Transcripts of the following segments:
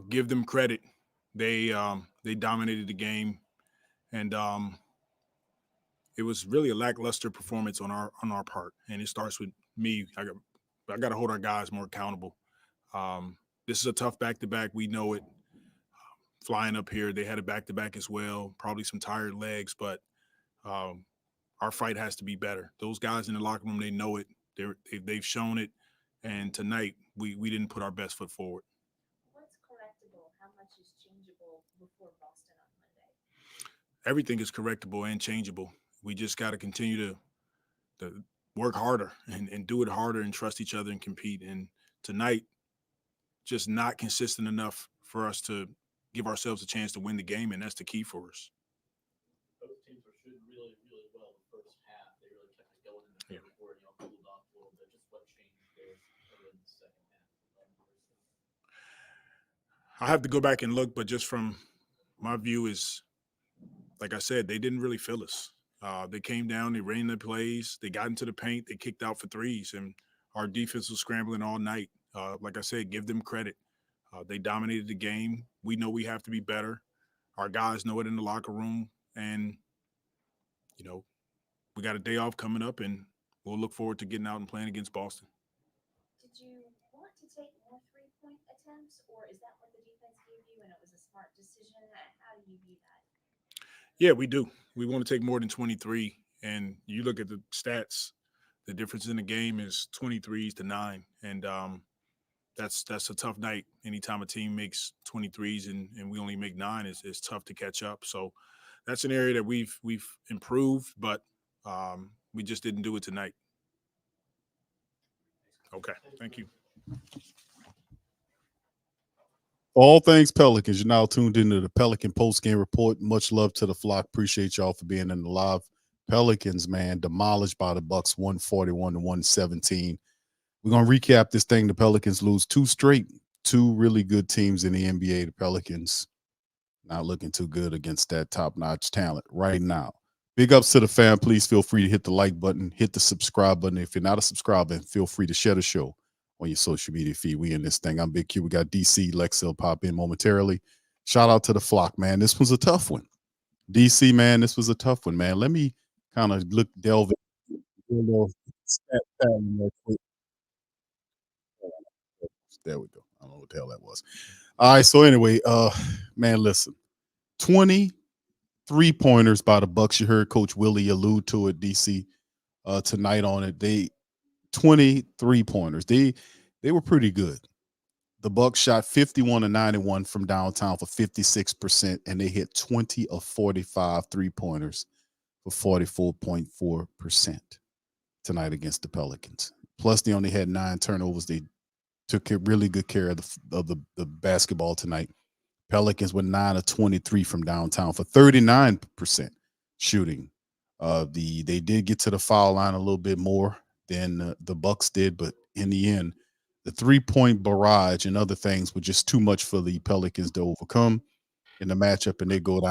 Give them credit. They dominated the game, and it was really a lackluster performance on our part. And it starts with me. I got to hold our guys more accountable. This is a tough back to back. We know it. Flying up here, they had a back to back as well. Probably some tired legs, but um, our fight has to be better. Those guys in the locker room, they know it. They've shown it. And tonight, we didn't put our best foot forward. What's correctable? How much is changeable before Boston on Monday? Everything is correctable and changeable. We just got to continue to work harder and do it harder and trust each other and compete. And tonight, just not consistent enough for us to give ourselves a chance to win the game, and that's the key for us. Both teams were shooting really, really well the first half. They really kept it going in the Yeah. third quarter, cooled off a little bit. Just what changed there in the second half? I have to go back and look, but just from my view is, like I said, they didn't really feel us. They came down, they ran their plays, they got into the paint, they kicked out for threes, and our defense was scrambling all night. Like I said, give them credit. They dominated the game. We know we have to be better. Our guys know it in the locker room, and you know we got a day off coming up, and we'll look forward to getting out and playing against Boston. Did you want to take more 3-point attempts, or is that what the defense gave you and it was a smart decision? How do you view that? Yeah, we do. We want to take more than 23, and you look at the stats. The difference in the game is 23s to 9, and that's a tough night. Anytime a team makes 23s and we only make 9, it's tough to catch up. So that's an area that we've improved, but we just didn't do it tonight. Okay, thank you. All things Pelicans. You're now tuned into the Pelican Post Game Report. Much love to the flock. Appreciate y'all for being in the live. Pelicans, man, demolished by the Bucks 141 to 117. We're going to recap this thing. The Pelicans lose two straight, two really good teams in the NBA. The Pelicans not looking too good against that top-notch talent right now. Big ups to the fam. Please feel free to hit the like button, hit the subscribe button. If you're not a subscriber, feel free to share the show on your social media feed. We in this thing. I'm Big Q. We got DC. Lexxah pop in momentarily. Shout out to the flock, man. This was a tough one. DC, man, this was a tough one, man. Let me kind of delve into a little stat pattern real quick. There we go. I don't know what the hell that was. All right. So anyway, man, listen. 23 pointers by the Bucks. You heard Coach Willie allude to it, DC, tonight on it. They 23 pointers. They were pretty good. The Bucks shot 51 and 91 from downtown for 56%, and they hit 20 of 45 3-pointers for 44.4% tonight against the Pelicans. Plus, they only had 9 turnovers. They took really good care of the basketball tonight. Pelicans were 9 of 23 from downtown for 39% shooting. They did get to the foul line a little bit more than the Bucks did, but in the end, the 3-point barrage and other things were just too much for the Pelicans to overcome in the matchup, and they go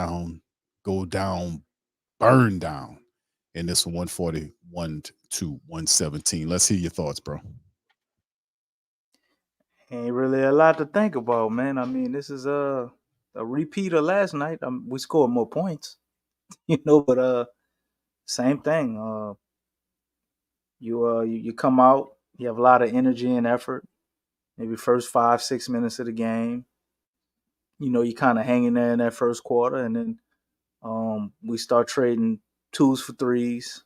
down, burn down in this 141 to 117. Let's hear your thoughts, bro. Ain't really a lot to think about, man. I mean, this is a repeat of last night. We scored more points, but same thing. You come out, you have a lot of energy and effort. Maybe first 5-6 minutes of the game, you kind of hanging there in that first quarter, and then we start trading twos for threes,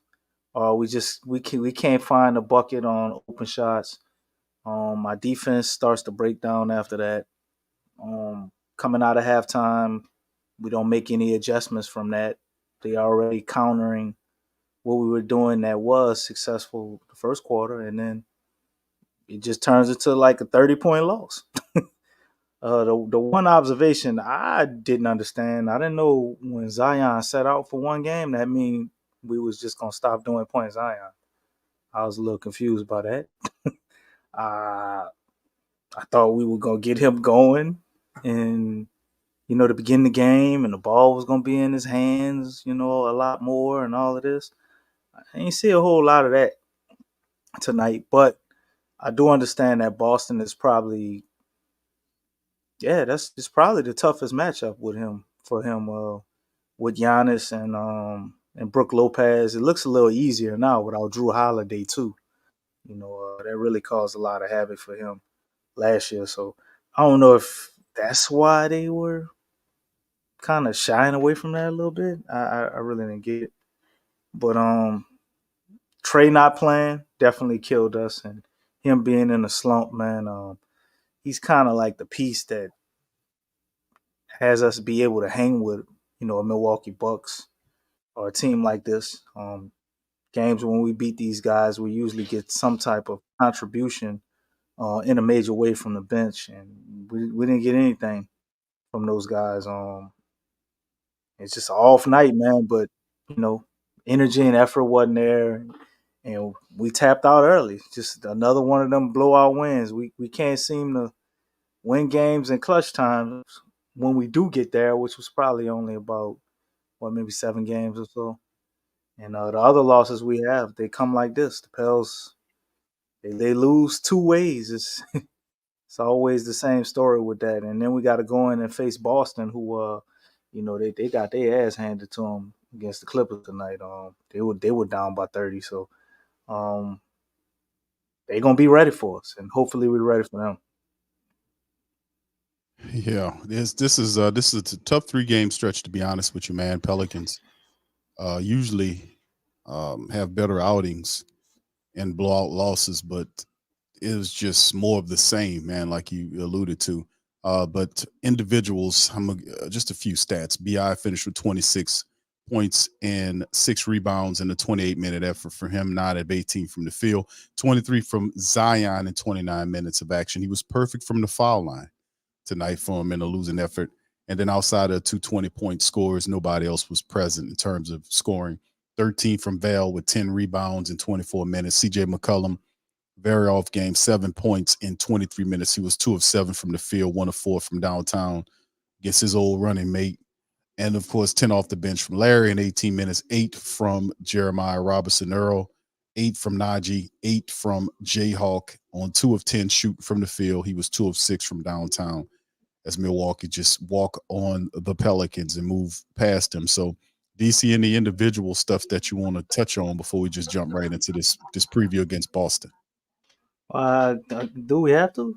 or we can't find a bucket on open shots. My defense starts to break down after that. Coming out of halftime, we don't make any adjustments from that. They already countering what we were doing that was successful the first quarter, and then it just turns into like a 30-point loss. The one observation I didn't understand, I didn't know when Zion set out for one game, that mean we was just going to stop doing point Zion. I was a little confused by that. I thought we were going to get him going and, to begin the game, and the ball was going to be in his hands, a lot more and all of this. I ain't see a whole lot of that tonight, but I do understand that Boston is probably Yeah, it's probably the toughest matchup with him for him with Giannis and Brook Lopez. It looks a little easier now without Drew Holiday too. That really caused a lot of havoc for him last year. So I don't know if that's why they were kind of shying away from that a little bit. I really didn't get it. But Trey not playing definitely killed us, and him being in a slump, man. He's kind of like the piece that has us be able to hang with, a Milwaukee Bucks or a team like this. Games when we beat these guys, we usually get some type of contribution in a major way from the bench, and we didn't get anything from those guys. It's just an off night, man. But you know, energy and effort wasn't there, and we tapped out early. Just another one of them blowout wins. We can't seem to win games in clutch times when we do get there, which was probably only about maybe 7 games or so. And the other losses we have, they come like this. The Pels, they lose 2 ways. It's always the same story with that. And then we got to go in and face Boston, who they got their ass handed to them against the Clippers tonight. They were down by 30, so um, they're gonna be ready for us, and hopefully we're ready for them. Yeah, this is a tough 3 game stretch, to be honest with you, man. Pelicans usually have better outings and blowout losses, but it was just more of the same, man, like you alluded to. But individuals, just a few stats. Bi finished with 26 points and 6 rebounds in a 28-minute effort for him, 9 of 18 from the field, 23 from Zion in 29 minutes of action. He was perfect from the foul line tonight for him in a losing effort. And then outside of 2 20-point scores, nobody else was present in terms of scoring. 13 from Vail with 10 rebounds in 24 minutes. CJ McCollum, very off game, 7 points in 23 minutes. He was 2 of 7 from the field, 1 of 4 from downtown against his old running mate. And of course, 10 off the bench from Larry in 18 minutes, 8 from Jeremiah Robinson Earl, 8 from Najee, 8 from Jayhawk on 2 of 10 shooting from the field. He was 2 of 6 from downtown as Milwaukee just walk on the Pelicans and move past them. So, DC, any individual stuff that you want to touch on before we just jump right into this preview against Boston? Do we have to?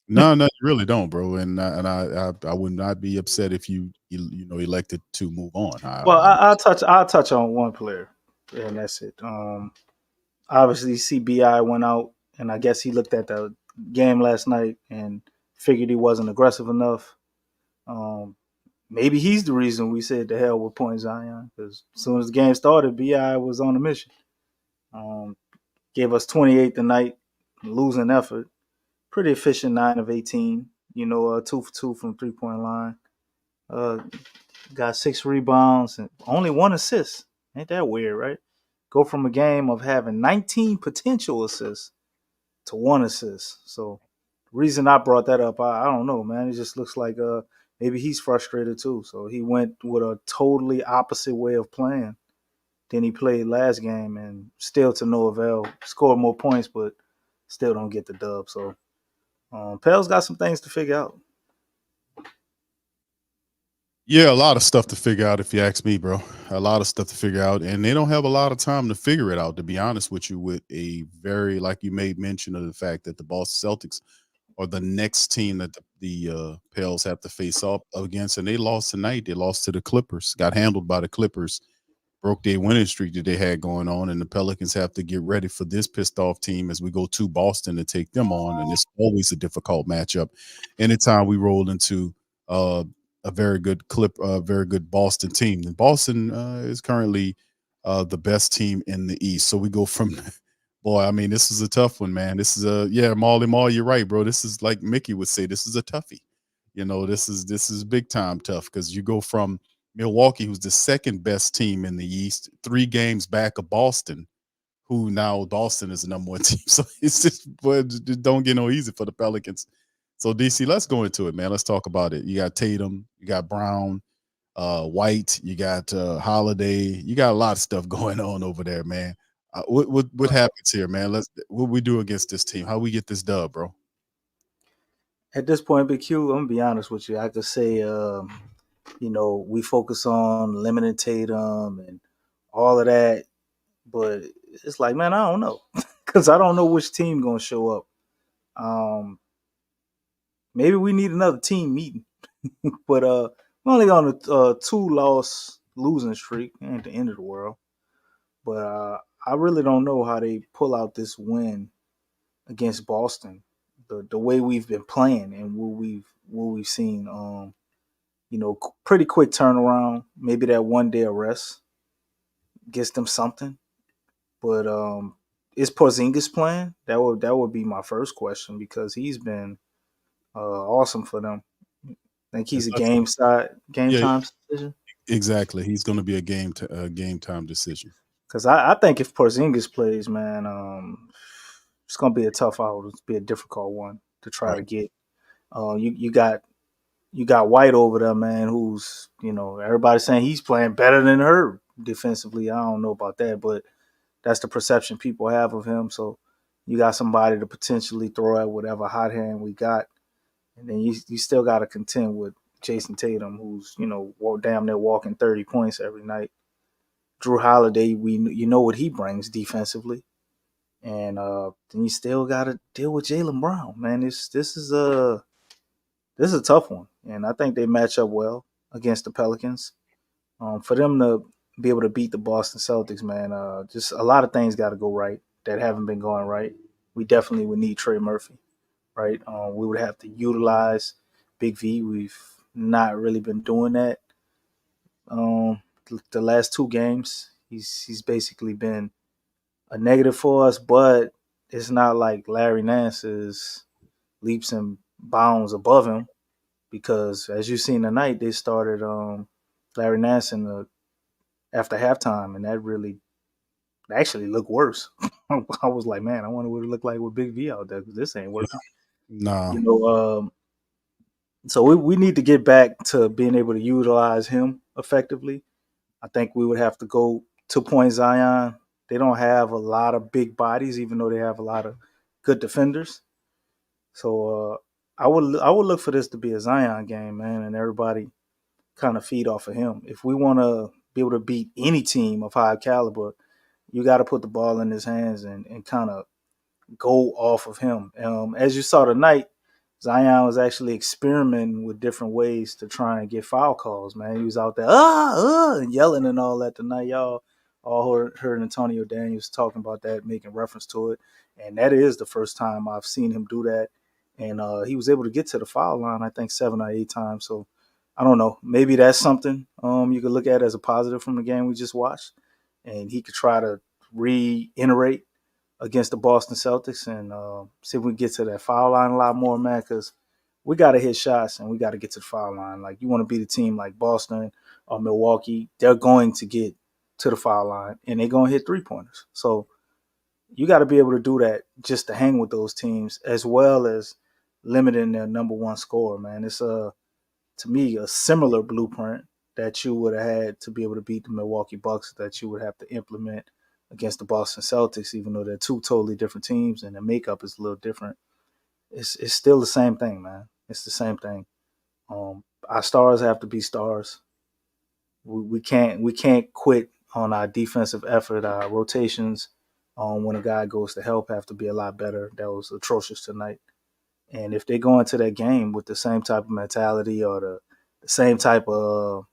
No, you really don't, bro. And I would not be upset if you elected to move on. Well, I'll touch on one player, and that's it. Obviously, CBI went out, and I guess he looked at the game last night and figured he wasn't aggressive enough. Maybe he's the reason we said the hell with Point Zion, because as soon as the game started, Bi was on a mission. Gave us 28 tonight, losing effort. Pretty efficient, 9 of 18. 2 for 2 from 3-point line. Got 6 rebounds and only 1 assist. Ain't that weird, right? Go from a game of having 19 potential assists to 1 assist. So the reason I brought that up, I don't know, man. It just looks like maybe he's frustrated too. So he went with a totally opposite way of playing than he played last game, and still to no avail. Scored more points, but still don't get the dub. So Pels got some things to figure out. Yeah, a lot of stuff to figure out, if you ask me, bro. A lot of stuff to figure out, and they don't have a lot of time to figure it out, to be honest with you, with a very, like you made mention of the fact that the Boston Celtics are the next team that the Pels have to face off against, and they lost tonight. They lost to the Clippers, got handled by the Clippers, broke their winning streak that they had going on, and the Pelicans have to get ready for this pissed off team as we go to Boston to take them on, and it's always a difficult matchup. Anytime we roll into a very good Boston team, and Boston is currently the best team in the East. So we go from, boy, I mean, this is a tough one, man. This is Marley Marl, you're right, bro. This is like Mickey would say, this is a toughie. This is big time tough, because you go from Milwaukee, who's the second best team in the East, 3 games back of Boston, who now Boston is the number 1 team. So it's just, boy, it don't get no easy for the Pelicans. So DC, let's go into it, man. Let's talk about it. You got Tatum, you got Brown, White, you got Holiday, you got a lot of stuff going on over there, man. What happens here, man? What we do against this team? How we get this dub, bro? At this point, Big Q, I'm gonna be honest with you. I could say, we focus on limiting Tatum and all of that, but it's like, man, I don't know, because I don't know which team gonna show up. Um, Maybe we need another team meeting, but we're only on a two-loss losing streak. Ain't the end of the world, but I really don't know how they pull out this win against Boston. The way we've been playing and what we've seen. Pretty quick turnaround. Maybe that 1 day of rest gets them something. But is Porzingis playing? That would be my first question because he's been awesome for them. I think he's a game Yeah, time decision. exactly. He's going to be a game time decision. Because I think if Porzingis plays, man, it's gonna be a tough out. It's be a difficult one to try Right. to get. You got White over there, man. Who's everybody's saying he's playing better than her defensively. I don't know about that, but that's the perception people have of him. So you got somebody to potentially throw at whatever hot hand we got, and then you still got to contend with Jason Tatum, who's damn near walking 30 points every night. Drew Holiday, what he brings defensively, and then you still got to deal with Jaylen Brown, man. This is a tough one, and I think they match up well against the Pelicans. For them to be able to beat the Boston Celtics, man, just a lot of things got to go right that haven't been going right. We definitely would need Trey Murphy, right? We would have to utilize Big V. We've not really been doing that. The last two games, he's basically been a negative for us, but it's not like Larry Nance is leaps and bounds above him because as you've seen tonight, they started Larry Nance after halftime, and that really actually looked worse. I was like, man, I wonder what it looked like with Big V out there because this ain't working. Nah. You know, so we need to get back to being able to utilize him effectively. I think we would have to go to Point Zion. They don't have a lot of big bodies, even though they have a lot of good defenders. So I would look for this to be a Zion game, man, and everybody kind of feed off of him. If we want to be able to beat any team of high caliber, you got to put the ball in his hands and kind of go off of him. As you saw tonight, Zion was actually experimenting with different ways to try and get foul calls, man. He was out there, and yelling and all that tonight. Y'all all heard Antonio Daniels talking about that, making reference to it. And that is the first time I've seen him do that. And he was able to get to the foul line, I think, 7 or 8 times. So I don't know. Maybe that's something you could look at as a positive from the game we just watched. And he could try to reiterate against the Boston Celtics and see if we can get to that foul line a lot more, man, because we got to hit shots and we got to get to the foul line. Like, you want to beat a team like Boston or Milwaukee, they're going to get to the foul line and they're going to hit three-pointers. So you got to be able to do that just to hang with those teams as well as limiting their number one scorer, man. It's, to me, a similar blueprint that you would have had to be able to beat the Milwaukee Bucks that you would have to implement against the Boston Celtics, even though they're two totally different teams and the makeup is a little different. It's still the same thing, man. It's the same thing. Our stars have to be stars. We can't quit on our defensive effort. Our rotations, when a guy goes to help, have to be a lot better. That was atrocious tonight. And if they go into that game with the same type of mentality or the same type of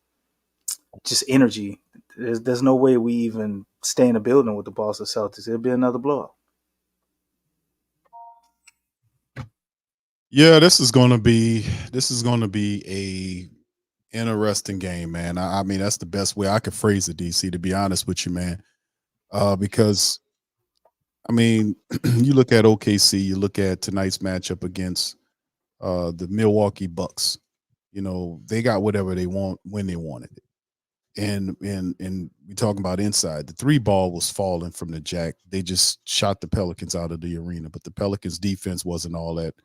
just energy, there's no way we even stay in the building with the Boston Celtics. It'll be another blowout. Yeah, this is gonna be a interesting game, man. I mean, that's the best way I could phrase it, DC. To be honest with you, man, because I mean, you look at OKC, you look at tonight's matchup against the Milwaukee Bucks. You know, they got whatever they want when they wanted it. And we talking about inside. The three ball was falling from the jack. They just shot the Pelicans out of the arena, but the Pelicans defense wasn't all that.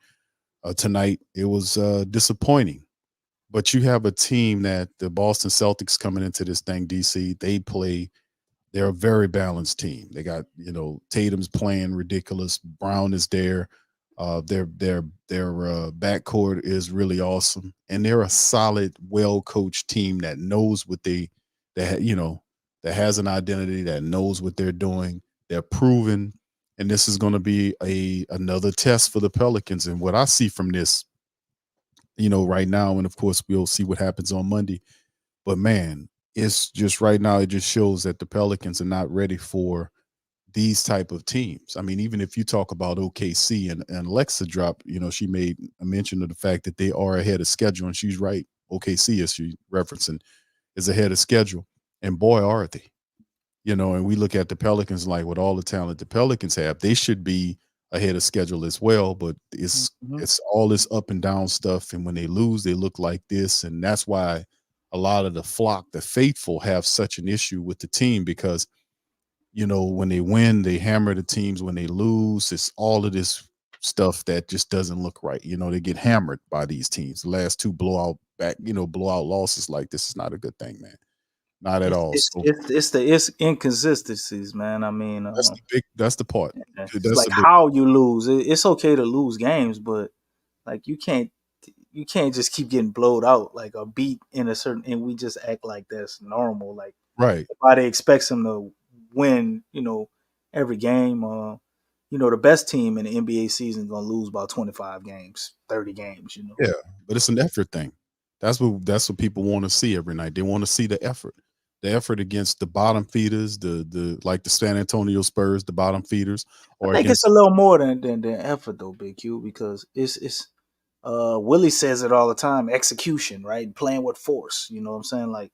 Tonight it was disappointing. But you have a team that the Boston Celtics coming into this thing, DC. They're a very balanced team. They got, Tatum's playing ridiculous. Brown is there. Their backcourt is really awesome, and they're a solid, well coached team that knows what that that has an identity, that knows what they're doing. They're proven, and this is going to be another test for the Pelicans. And what I see from this, right now, and of course we'll see what happens on Monday. But man, it's just right now. It just shows that the Pelicans are not ready for these type of teams. I mean, even if you talk about OKC and Lexxah drop, she made a mention of the fact that they are ahead of schedule, and she's right. OKC, as she referencing, is ahead of schedule, and boy, are they. And we look at the Pelicans like with all the talent the Pelicans have, they should be ahead of schedule as well. But it's all this up and down stuff, and when they lose, they look like this, and that's why a lot of the flock, the faithful, have such an issue with the team because when they win, they hammer the teams. When they lose, it's all of this stuff that just doesn't look right. They get hammered by these teams. The last two blowout losses like this is not a good thing, man. Not at all. So It's inconsistencies, man. I mean, that's the part. it's like how you lose. It's okay to lose games, but like you can't just keep getting blowed out like a beat in a certain, and we just act like that's normal. Like right. Everybody expects them to win, every game. The best team in the NBA season is gonna lose about 25 games, 30 games. Yeah, but it's an effort thing. That's what people want to see every night. They want to see the effort against the bottom feeders, the like the San Antonio Spurs, the bottom feeders. Or I think it's a little more than effort though, Big Q, because it's Willie says it all the time, execution, right? Playing with force. You know what I'm saying? Like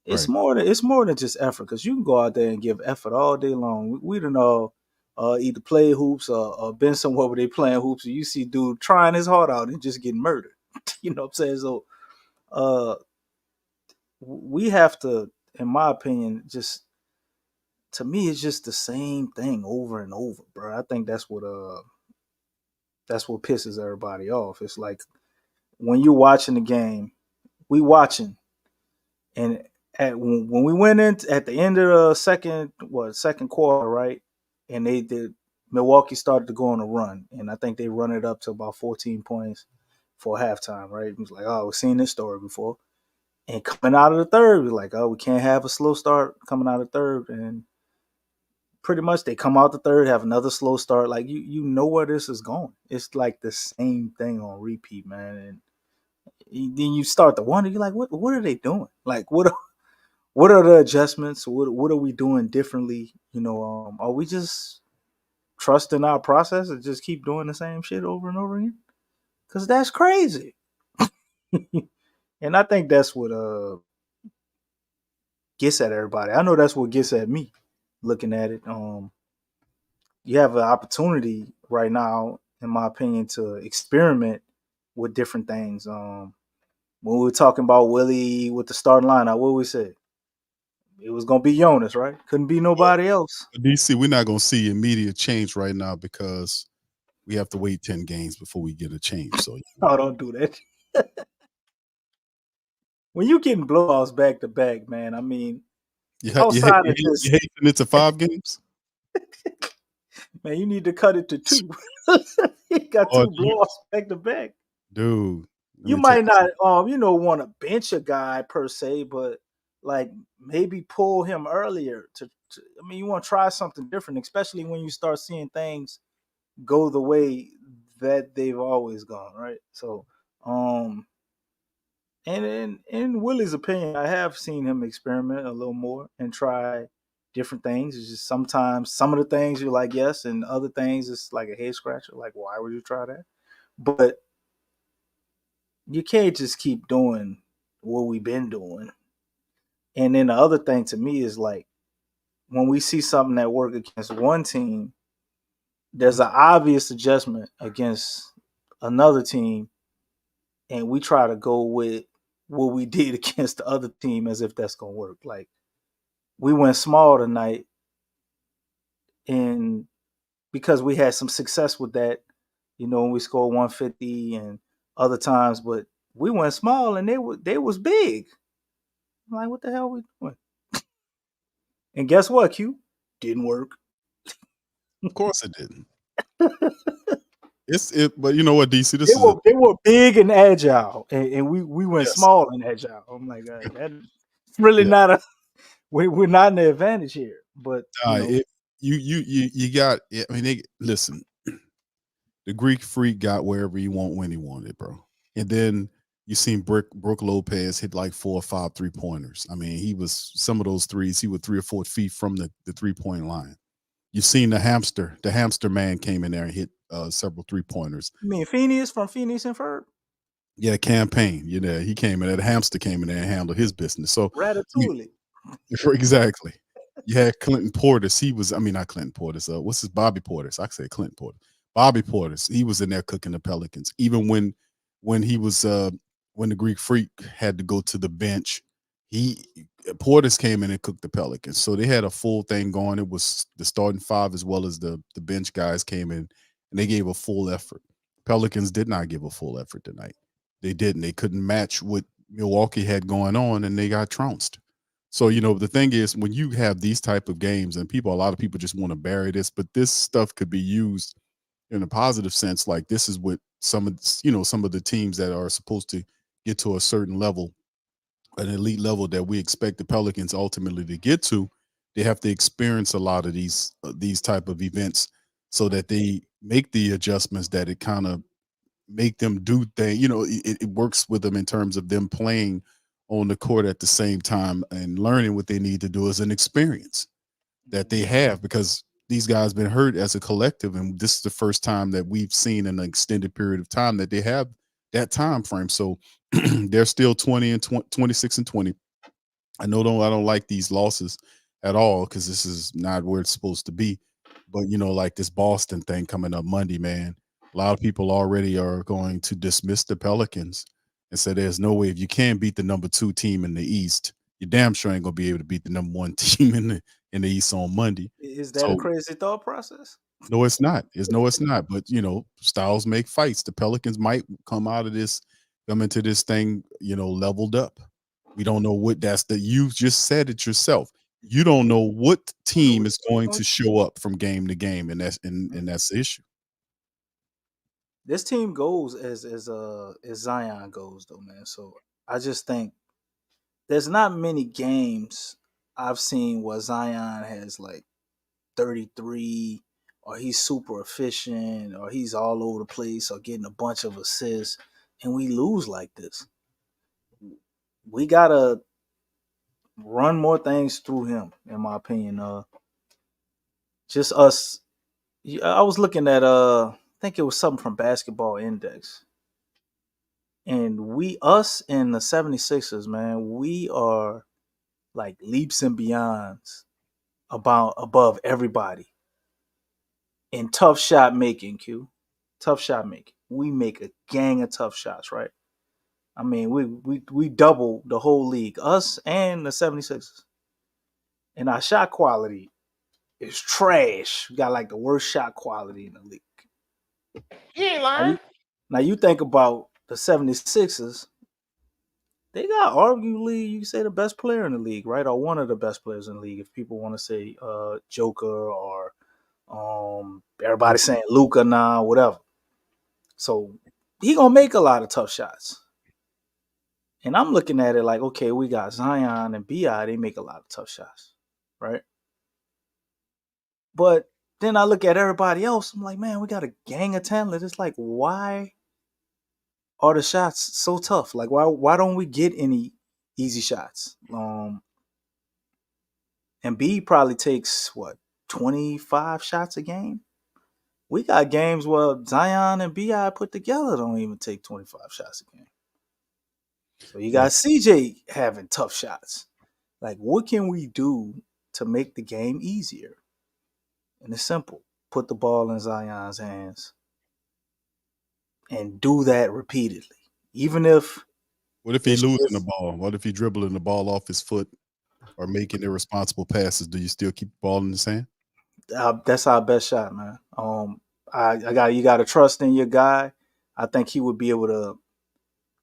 it's more than just effort, because you can go out there and give effort all day long. We don't know either play hoops or been somewhere where they playing hoops, and you see dude trying his heart out and just getting murdered. You know what I'm saying? So we have to, in my opinion, to me, it's just the same thing over and over, bro. I think that's what pisses everybody off. It's like when you're watching the game, we watching, and when we went in at the end of the second quarter, right, and they did, Milwaukee started to go on a run, and I think they run it up to about 14 points for halftime, right? It was like, oh, we've seen this story before. And coming out of the third, we're like, oh, we can't have a slow start coming out of the third, and pretty much they come out the third, have another slow start. Like you know where this is going. It's like the same thing on repeat, man. And then you start to wonder, you're like, what are they doing? Like what are the adjustments? What are we doing differently? Are we just trusting our process and just keep doing the same shit over and over again? Because that's crazy. And I think that's what gets at everybody. I know that's what gets at me looking at it. You have an opportunity right now, in my opinion, to experiment with different things. When we were talking about Willie with the starting lineup, what we said? It was gonna be Jonas, right? Couldn't be nobody else. DC, we're not gonna see immediate change right now because we have to wait 10 games before we get a change. So no, don't do that. When you getting blowouts back to back, man, I mean, outside of this, you hating it to 5 games? Man, you need to cut it to 2. He got 2 blowouts back to back. Dude. You might not want to bench a guy per se, but like maybe pull him earlier you want to try something different, especially when you start seeing things go the way that they've always gone, right? So and in Willie's opinion, I have seen him experiment a little more and try different things. It's just sometimes some of the things you're like, yes, and other things it's like a head scratcher. Like, why would you try that? But you can't just keep doing what we've been doing. And then the other thing to me is like when we see something that work against one team, there's an obvious adjustment against another team, and we try to go with what we did against the other team as if that's gonna work. Like we went small tonight, and because we had some success with that, when we scored 150 and other times, but we went small and they was big. I'm like, what the hell are we doing? And guess what, Q? Didn't work. Of course it didn't. But you know what, DC, They were big and agile, and we went yes, small and agile. I'm like, that's really yeah. not a. We're not in the advantage here, but You got. I mean, listen. The Greek Freak got wherever he want when he wanted, bro. And then you seen Brooke Lopez hit like 4 or 5 3-pointers. I mean, he was some of those threes. He was 3 or 4 feet from the 3-point line. You've seen the hamster. The hamster man came in there and hit several 3-pointers. I mean, Phineas from Phineas and Ferb, Yeah, campaign. You know, he came in there. The hamster came in there and handled his business. So Ratatouille. exactly. You had Clinton Portis. He was, I mean, not Clinton Portis. What's his Bobby Portis? I say Clinton Portis. Bobby Portis. He was in there cooking the Pelicans. Even when he was when the Greek Freak had to go to the bench, he Portis came in and cooked the Pelicans. So they had a full thing going. It was the starting five as well as the bench guys came in and they gave a full effort. Pelicans did not give a full effort tonight. They didn't. They couldn't match what Milwaukee had going on, and they got trounced. So, you know, the thing is, when you have these type of games, and a lot of people just want to bury this, but this stuff could be used in a positive sense. Like this is what some of the teams that are supposed to get to a certain level, an elite level that we expect the Pelicans ultimately to get to. They have to experience a lot of these type of events so that they make the adjustments that it kind of make them do things. You know, it works with them in terms of them playing on the court at the same time and learning what they need to do as an experience that they have, because these guys been hurt as a collective, and this is the first time that we've seen in an extended period of time that they have that time frame. So they're still 26 and 20. I don't like these losses at all because this is not where it's supposed to be. But you know, like this Boston thing coming up Monday, man, a lot of people already are going to dismiss the Pelicans and say there's no way, if you can't beat the number 2 team in the East, you damn sure ain't gonna be able to beat the number 1 team in the East on Monday. Is that a So crazy thought process? no, it's not. It's not. But you know, styles make fights. The Pelicans might come into this thing, you know, leveled up. We don't know what you just said it yourself. You don't know what team is going to show up from game to game, and that's the issue. This team goes as Zion goes though, man. So I just think there's not many games I've seen where Zion has like 33 or he's super efficient or he's all over the place or getting a bunch of assists and we lose like this. We gotta run more things through him, in my opinion. Just us. I was looking at I think it was something from Basketball Index. And us and the 76ers, man, we are like leaps and beyonds above everybody in tough shot making, Q. Tough shot making. We make a gang of tough shots, right? I mean, we double the whole league, us and the 76ers. And our shot quality is trash. We got like the worst shot quality in the league. You ain't lying. Now you think about the 76ers, they got arguably, you can say, the best player in the league, right? Or one of the best players in the league, if people want to say Joker or everybody saying Luka now, whatever. So he gonna make a lot of tough shots. And I'm looking at it like, okay, we got Zion and BI, they make a lot of tough shots, right? But then I look at everybody else, I'm like, man, we got a gang of talent. It's like, why are the shots so tough? Like, why don't we get any easy shots? And B probably takes 25 shots a game. We got games where Zion and BI put together don't even take 25 shots a game. So you got CJ having tough shots. Like, what can we do to make the game easier? And it's simple. Put the ball in Zion's hands and do that repeatedly. Even if What if he losing the ball? What if he dribbling the ball off his foot or making irresponsible passes? Do you still keep the ball in his hand? That's our best shot, man. You got to trust in your guy. I think he would be able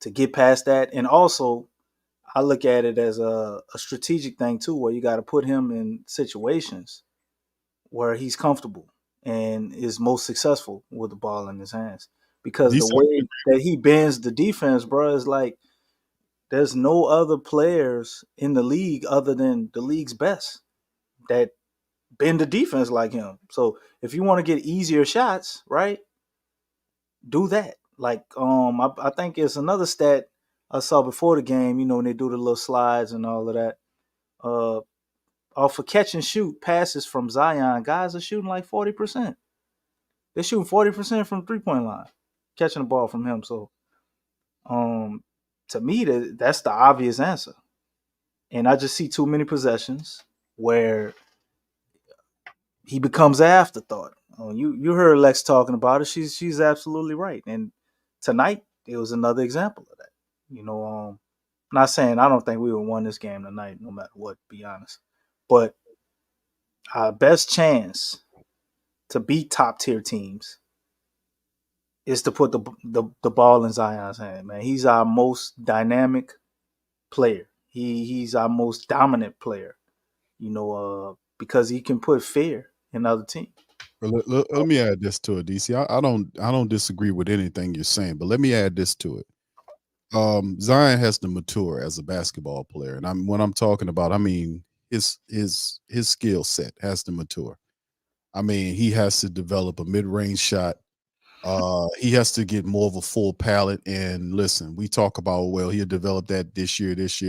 to get past that. And also, I look at it as a strategic thing too, where you got to put him in situations where he's comfortable. and is most successful with the ball in his hands. Because the DC, way that he bends the defense, bro, is like there's no other players in the league other than the league's best that bend the defense like him. So if you want to get easier shots, right, do that. Like I think it's another stat I saw before the game. You know, when they do the little slides and all of that. Off of catch and shoot passes from Zion, guys are shooting like 40%. They're shooting 40% from 3-point line, catching the ball from him. So, to me, that's the obvious answer. And I just see too many possessions where he becomes an afterthought. You heard Lex talking about it. She's absolutely right. And tonight it was another example of that. You know, not saying I don't think we would won this game tonight, no matter what. To be honest, but our best chance to beat top tier teams is to put the ball in Zion's hand. Man, he's our most dynamic player. He's our most dominant player. You know, because he can put fear in other teams. let me add this to it, DC. I don't disagree with anything you're saying, but let me add this to it. Zion has to mature as a basketball player, and when I'm talking about, I mean his skill set has to mature. I mean, he has to develop a mid-range shot. He has to get more of a full palette. And listen, we talk about, well, he'll develop that this year. This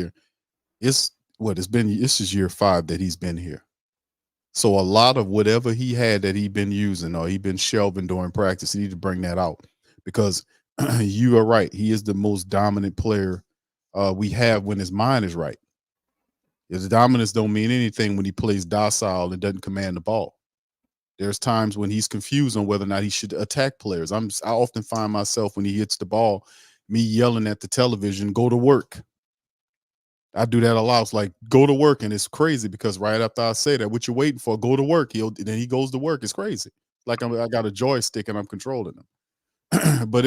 is year 5 that he's been here. So a lot of whatever he had that he'd been using or he'd been shelving during practice, he need to bring that out, because you are right. He is the most dominant player we have when his mind is right. His dominance don't mean anything when he plays docile and doesn't command the ball. There's times when he's confused on whether or not he should attack players. I often find myself when he hits the ball, me yelling at the television, "Go to work." I do that a lot. It's like, go to work. And it's crazy because right after I say that, what you waiting for? Go to work. Then he goes to work. It's crazy. Like I got a joystick and I'm controlling him. But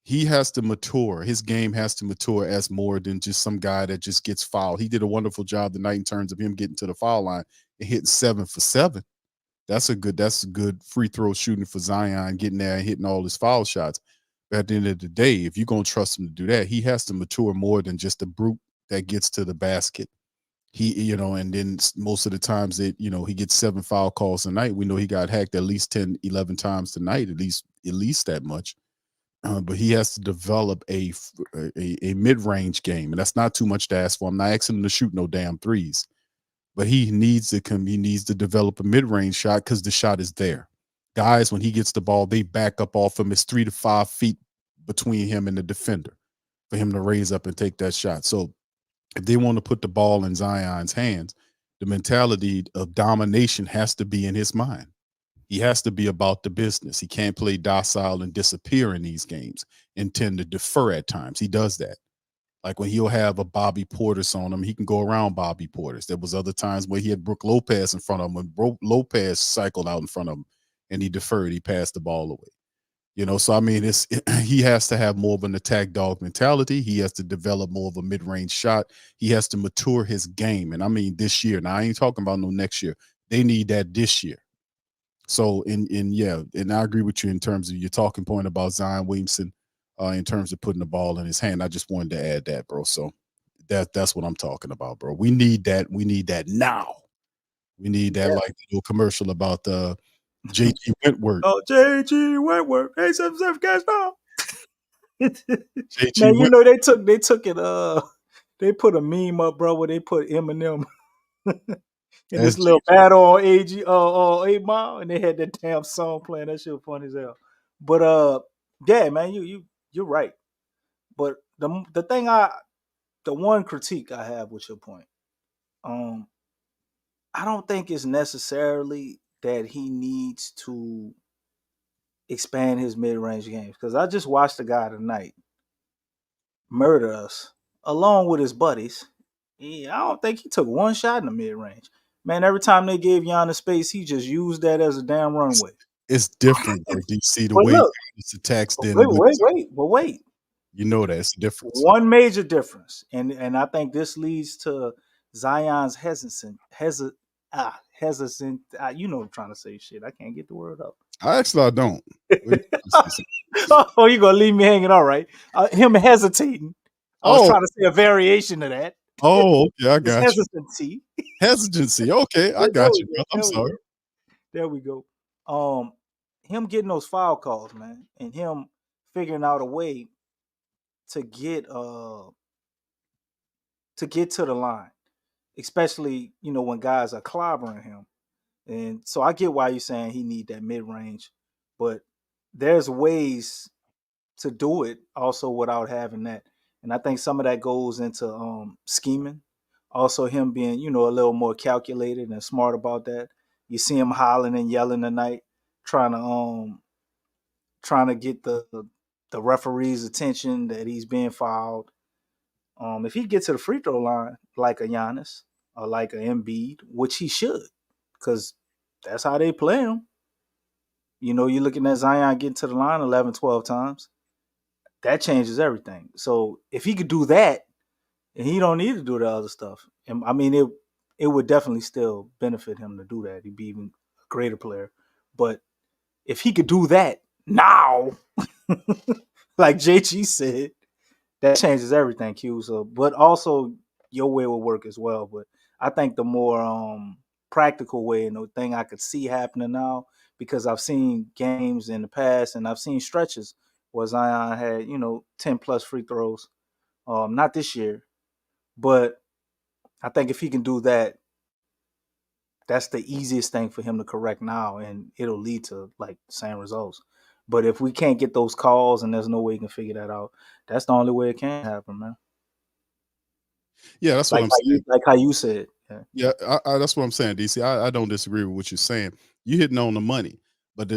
he has to mature. His game has to mature as more than just some guy that just gets fouled. He did a wonderful job tonight in terms of him getting to the foul line and hitting 7 for 7. That's a good free throw shooting for Zion, getting there and hitting all his foul shots. But at the end of the day, if you're going to trust him to do that, he has to mature more than just a brute that gets to the basket. And then most of the times that, he gets 7 foul calls a night. We know he got hacked at least 10, 11 times tonight, at least that much. But he has to develop a mid-range game, and that's not too much to ask for. I'm not asking him to shoot no damn threes, but he needs to develop a mid-range shot because the shot is there. Guys, when he gets the ball, they back up off him. It's 3 to 5 feet between him and the defender for him to raise up and take that shot. So if they want to put the ball in Zion's hands, the mentality of domination has to be in his mind. He has to be about the business. He can't play docile and disappear in these games and tend to defer at times. He does that. Like when he'll have a Bobby Portis on him, he can go around Bobby Portis. There was other times where he had Brook Lopez in front of him, when Brook Lopez cycled out in front of him and he deferred, he passed the ball away. So I mean, he has to have more of an attack dog mentality. He has to develop more of a mid-range shot. He has to mature his game. And I mean, this year. Now I ain't talking about no next year. They need that this year. So and I agree with you in terms of your talking point about Zion Williamson, in terms of putting the ball in his hand. I just wanted to add that, bro. So that's what I'm talking about, bro. We need that. We need that now. We need that, like the little commercial about the JG Wentworth. Oh, JG Wentworth. Hey, 7 guys now. JG Man, Wentworth. they took it. They put a meme up, bro, where they put Eminem in this little battle on 8 Mile, and they had that damn song playing. That shit was funny as hell. But yeah, man, you're right. But the one critique I have with your point, I don't think it's necessarily that he needs to expand his mid-range games, because I just watched a guy tonight murder us along with his buddies. I don't think he took one shot in the mid-range. Man, every time they gave Giannis space, he just used that as a damn runway. It's different, though. Do you see the But way look, it's attacks? Then wait. You know that's the difference. One major difference, and I think this leads to Zion's hesitant. You know, I'm trying to say shit. I can't get the word up. I don't. Oh, you gonna leave me hanging? All right. Him hesitating. I was trying to say a variation of that. Okay, I It's got you. hesitancy. Hesitancy. Okay, I There got we you, go. bro. I'm There we sorry. go. There we go. Him getting those foul calls, man, and him figuring out a way to get to the line, especially when guys are clobbering him. And so I get why you're saying he need that mid range, but there's ways to do it also without having that. And I think some of that goes into scheming. Also, him being a little more calculated and smart about that. You see him hollering and yelling tonight, trying to get the referee's attention that he's being fouled. If he gets to the free throw line like a Giannis or like an Embiid, which he should, because that's how they play him. You're looking at Zion getting to the line 11, 12 times. That changes everything. So if he could do that, and he don't need to do the other stuff, and I mean it would definitely still benefit him to do that. He'd be even a greater player. But if he could do that now, like JG said, that changes everything, Q. So, but also your way will work as well. But I think the more practical way and the thing I could see happening now, because I've seen games in the past and I've seen stretches where Zion had 10 plus free throws. Not this year, but I think if he can do that, that's the easiest thing for him to correct now, and it'll lead to like the same results. But if we can't get those calls and there's no way you can figure that out, that's the only way it can happen, man. Yeah, that's what I'm saying. Like how you said. Yeah. Yeah, that's what I'm saying, DC. I don't disagree with what you're saying. You hitting on the money, but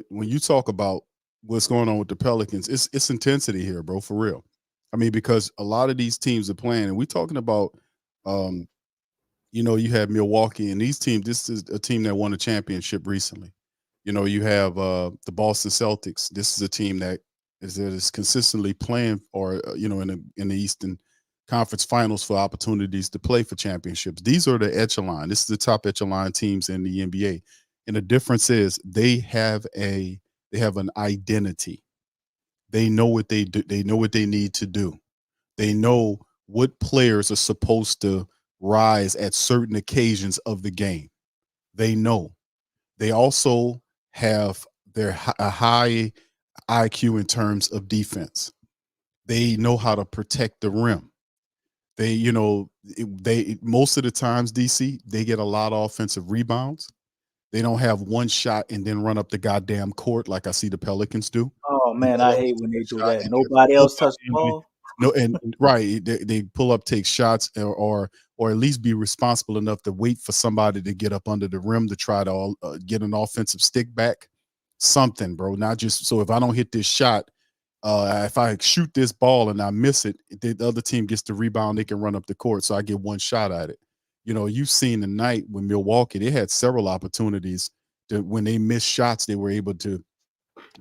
when you talk about what's going on with the Pelicans, it's intensity here, bro, for real. I mean, because a lot of these teams are playing, and we're talking about, you have Milwaukee, and these teams. This is a team that won a championship recently. You have the Boston Celtics. This is a team that is consistently playing, or in the Eastern Conference Finals for opportunities to play for championships. These are the echelon. This is the top echelon teams in the NBA, and the difference is they have an identity. They know what they do. They know what they need to do. They know what players are supposed to rise at certain occasions of the game. They know. They also have a high IQ in terms of defense. They know how to protect the rim. They most of the times, DC, they get a lot of offensive rebounds. They don't have one shot and then run up the goddamn court like I see the Pelicans do. Oh man, I hate when they do that. And Nobody else touch the ball. No, and right, they pull up, take shots, or at least be responsible enough to wait for somebody to get up under the rim to try to get an offensive stick back. Something, bro. Not just so if I don't hit this shot, if I shoot this ball and I miss it, the other team gets the rebound, they can run up the court, so I get one shot at it. You've seen tonight with Milwaukee, they had several opportunities to, when they missed shots, they were able to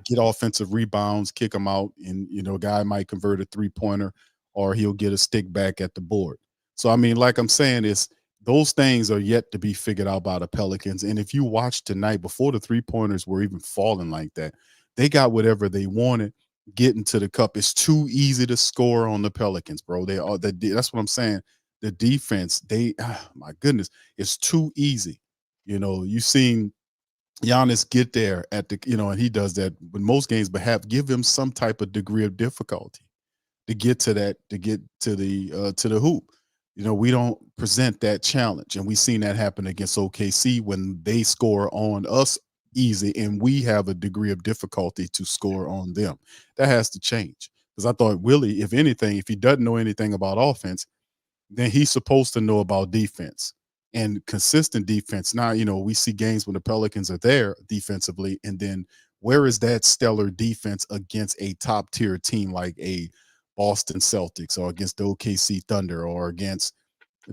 get offensive rebounds, kick them out, and a guy might convert a 3-pointer or he'll get a stick back at the board. So I mean, like I'm saying, is those things are yet to be figured out by the Pelicans. And if you watch tonight, before the 3-pointers were even falling like that, they got whatever they wanted getting to the cup. It's too easy to score on the Pelicans, bro. That's what I'm saying. The defense, my goodness, it's too easy. You've seen Giannis get there at the, and he does that with most games, but give him some type of degree of difficulty to get to that, to get to the hoop. We don't present that challenge, and we've seen that happen against OKC when they score on us easy, and we have a degree of difficulty to score on them. That has to change, because I thought Willie, if anything, if he doesn't know anything about offense, then he's supposed to know about defense and consistent defense. Now, we see games when the Pelicans are there defensively, and then where is that stellar defense against a top tier team like a Boston Celtics, or against the OKC Thunder, or against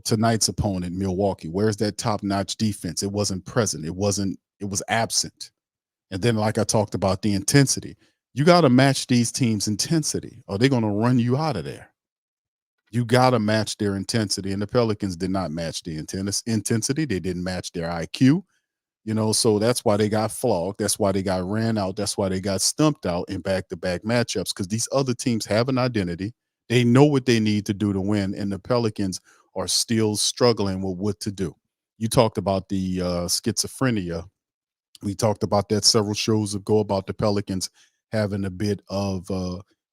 tonight's opponent, Milwaukee? Where's that top notch defense? It wasn't present. It was absent. And then, like I talked about, the intensity. You got to match these teams' intensity, or they're going to run you out of there. You got to match their intensity. And the Pelicans did not match the intensity. They didn't match their IQ. So that's why they got flogged. That's why they got ran out. That's why they got stumped out in back-to-back matchups, because these other teams have an identity. They know what they need to do to win, and the Pelicans are still struggling with what to do. You talked about the schizophrenia. We talked about that several shows ago about the Pelicans having a bit of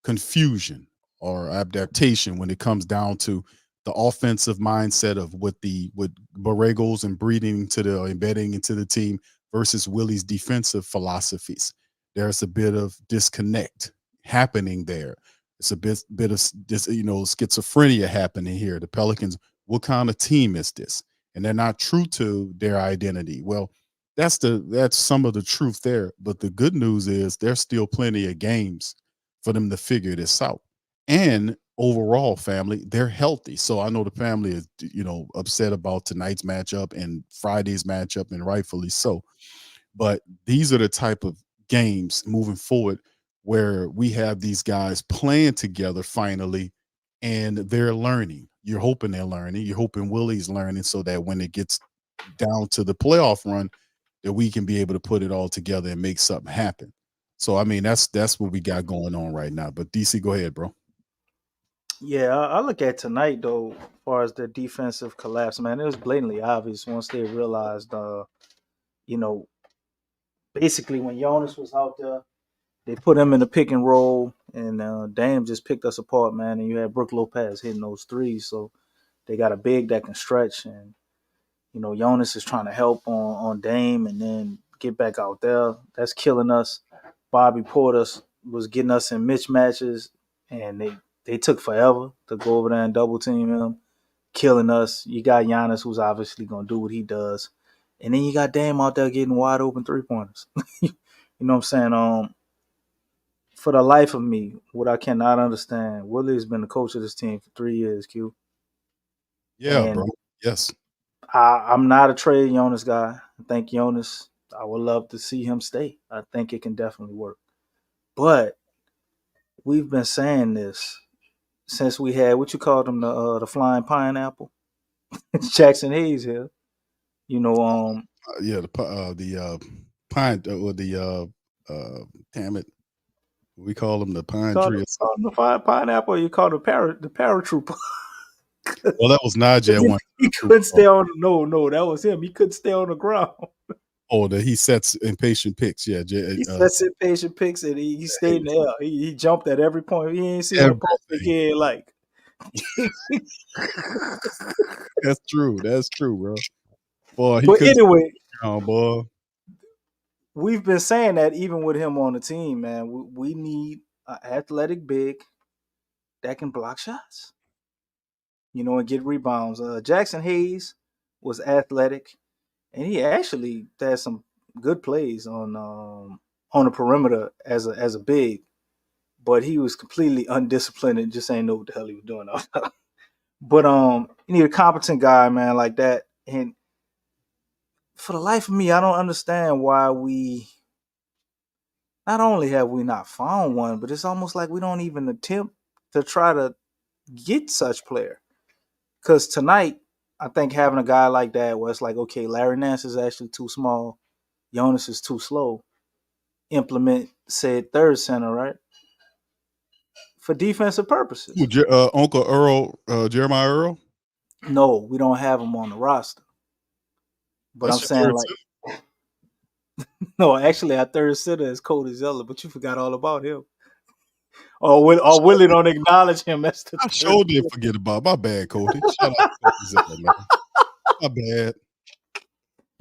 confusion or adaptation when it comes down to the offensive mindset of what Borrego's and breeding to the embedding into the team versus Willie's defensive philosophies. There's a bit of disconnect happening there. It's a bit of this, schizophrenia happening here. The Pelicans, what kind of team is this? And they're not true to their identity. Well, that's some of the truth there. But the good news is there's still plenty of games for them to figure this out. And overall, family, they're healthy. So I know the family is, upset about tonight's matchup and Friday's matchup, and rightfully so. But these are the type of games moving forward where we have these guys playing together finally, and they're learning. You're hoping they're learning. You're hoping Willie's learning, so that when it gets down to the playoff run, that we can be able to put it all together and make something happen. So I mean, that's what we got going on right now. But DC, go ahead, bro. Yeah, I look at tonight though, as far as the defensive collapse, man, it was blatantly obvious once they realized, basically when Jonas was out there, they put him in the pick and roll, and Dame just picked us apart, man. And you had Brook Lopez hitting those threes, so they got a big that can stretch, and Jonas is trying to help on Dame, and then get back out there. That's killing us. Bobby Porter was getting us in mismatches, and they took forever to go over there and double team him, killing us. You got Giannis, who's obviously going to do what he does. And then you got Dame out there getting wide open three-pointers. You know what I'm saying? For the life of me, what I cannot understand, Willie has been the coach of this team for 3 years, Q. Yeah, And bro. Yes. I'm not a trade Jonas guy. I think Jonas, I would love to see him stay. I think it can definitely work. But we've been saying this since we had, what you called him, the flying pineapple, Jackson Hayes here. Yeah, the pine or the damn it, we call them the pine Called, tree. called him the flying pineapple. Or you called him the paratrooper. Well, that was Najee at one. He couldn't stay on. No, that was him. He couldn't stay on the ground. Oh, that he sets impatient picks. Yeah, He sets impatient picks, and he stayed in the air. He jumped at every point. He ain't seen a post again. Like that's true. That's true, bro. Boy, he but couldn't. anyway, Boy. we've been saying that even with him on the team, man, we need an athletic big that can block shots, and get rebounds. Jackson Hayes was athletic, and he actually had some good plays on the perimeter as a big, but he was completely undisciplined and just ain't know what the hell he was doing. But you need a competent guy, man, like that. And for the life of me, I don't understand why we not only have we not found one, but it's almost like we don't even attempt to try to get such player. Because tonight, I think having a guy like that where it's like, okay, Larry Nance is actually too small, Jonas is too slow. Implement said third center, right? For defensive purposes. Uncle Earl, Jeremiah Earl. No, we don't have him on the roster. But That's I'm saying third like, no, actually our third center is Cody Zeller, but you forgot all about him. Or Willie don't acknowledge him as the I third. sure did forget about my bad, Cody. Shout out to Cody Zeller, man. My bad.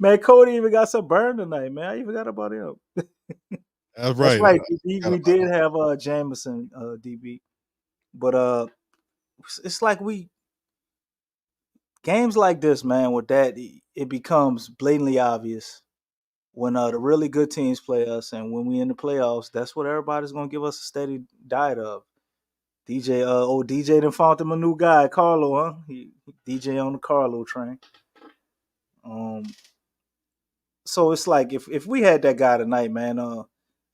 Man, Cody even got some burn tonight, man. I even forgot about him. That's That's right. right. We did have Jameson DB. But it's like games like this, man, with that, it becomes blatantly obvious when the really good teams play us, and when we in the playoffs, that's what everybody's gonna give us a steady diet of. DJ done found him a new guy, Carlo, huh? He DJ on the Carlo train. So it's like if we had that guy tonight, man,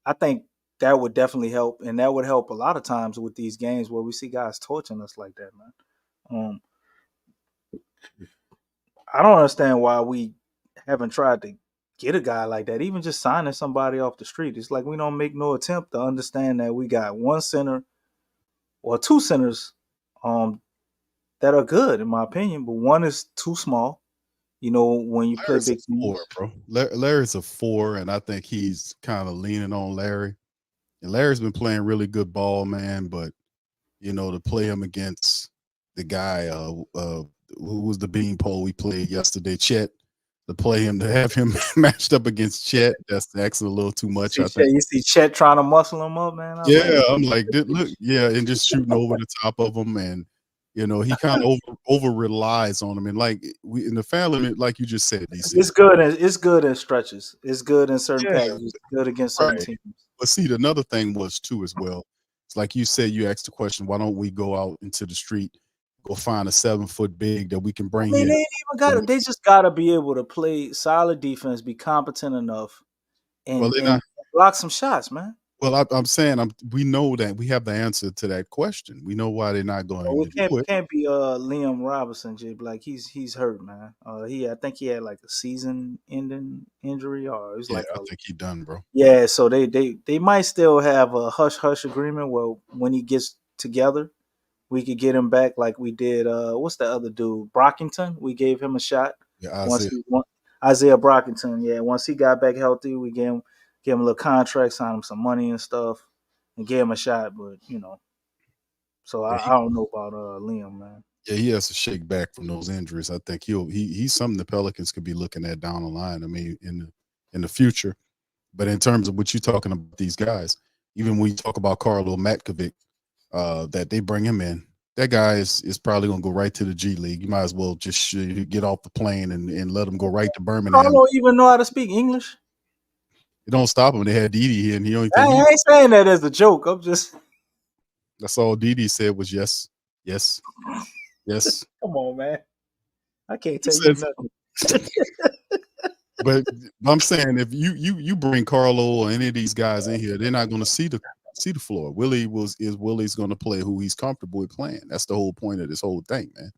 I think that would definitely help, and that would help a lot of times with these games where we see guys torching us like that, man. Um, I don't understand why we haven't tried to get a guy like that. Even just signing somebody off the street, it's like we don't make no attempt to understand that we got one center or two centers that are good in my opinion, but one is too small. You know, when you play Larry's a big teams. 4, bro. Larry's a 4, and I think he's kind of leaning on Larry. And Larry's been playing really good ball, man. But to play him against the guy who was the beanpole we played yesterday, Chet, to have him matched up against Chet, that's asking a little too much, I think. You see Chet trying to muscle him up, man. Yeah, I'm like, look, yeah, and just shooting over the top of him, and he kind of over relies on him, and like we in the family, like you just said, DC. It's good. It's good in stretches. It's good in certain packages. It's good against certain Right. teams. But see, another thing was too as well. It's like you said, you asked the question, why don't we go out into the street, go find a 7-foot big that we can bring They in? ain't even got it. They just gotta be able to play solid defense, be competent enough, and block some shots, man. Well, I'm saying we know that we have the answer to that question. We know why they're not going Well, to do it. Can't be Liam Robinson, Jib. Like he's hurt, man. I think he had like a season-ending injury, or it was I think he done, bro. Yeah, so they might still have a hush agreement. Well, when he gets together, we could get him back like we did. What's the other dude? Brockington. We gave him a shot. Yeah, Isaiah Brockington. Yeah, once he got back healthy, we gave him a little contract, sign him some money and stuff, and gave him a shot. But so I don't know about Liam, man. Yeah, he has to shake back from those injuries. I think he's something the Pelicans could be looking at down the line. I mean, in the future. But in terms of what you're talking about, these guys, even when you talk about Karlo Matkovic, that they bring him in, that guy is probably going to go right to the G League. You might as well just get off the plane and let him go right to Birmingham. Karlo even know how to speak English? It don't stop him. They had Didi here, and he only. I ain't saying that as a joke. I'm just. That's all Didi said was yes. Come on, man. I can't tell you nothing. But I'm saying if you bring Karlo or any of these guys in here, they're not going to see the floor. Willie's going to play who he's comfortable with playing. That's the whole point of this whole thing, man.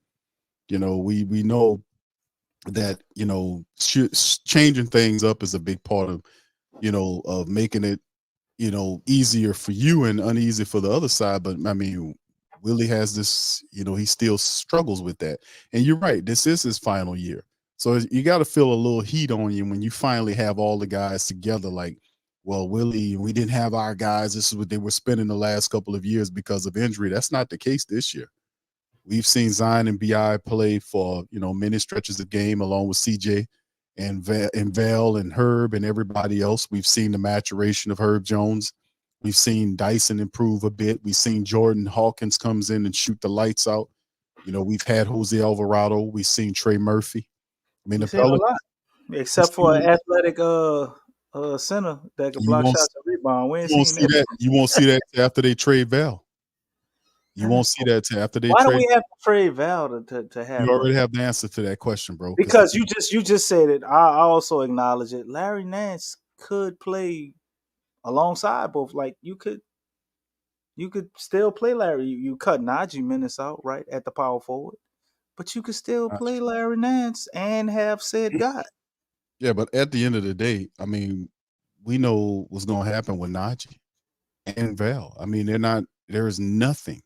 We know that changing things up is a big part of of making it easier for you and uneasy for the other side. But I mean, Willie has this, he still struggles with that. And you're right, this is his final year. So you got to feel a little heat on you when you finally have all the guys together. Like, well, Willie, we didn't have our guys. This is what they were spending the last couple of years because of injury. That's not the case this year. We've seen Zion and BI play for, many stretches of game along with CJ and Val and Herb and everybody else. We've seen the maturation of Herb Jones. We've seen Dyson improve a bit. We've seen Jordan Hawkins comes in and shoot the lights out. We've had Jose Alvarado. We've seen Trey Murphy. I mean, a lot, except for an athletic center that can block shots and rebound. We ain't seen that. You won't see that after they trade Val. You won't see that after they. Why do we have to trade Val to have? You already have the answer to that question, bro. Because you just said it. I also acknowledge it. Larry Nance could play alongside both. Like you could still play Larry. You cut Najee minutes out right at the power forward, but you could still play Larry Nance and have said guy. Yeah, but at the end of the day, I mean, we know what's going to happen with Najee and Val. I mean, there is nothing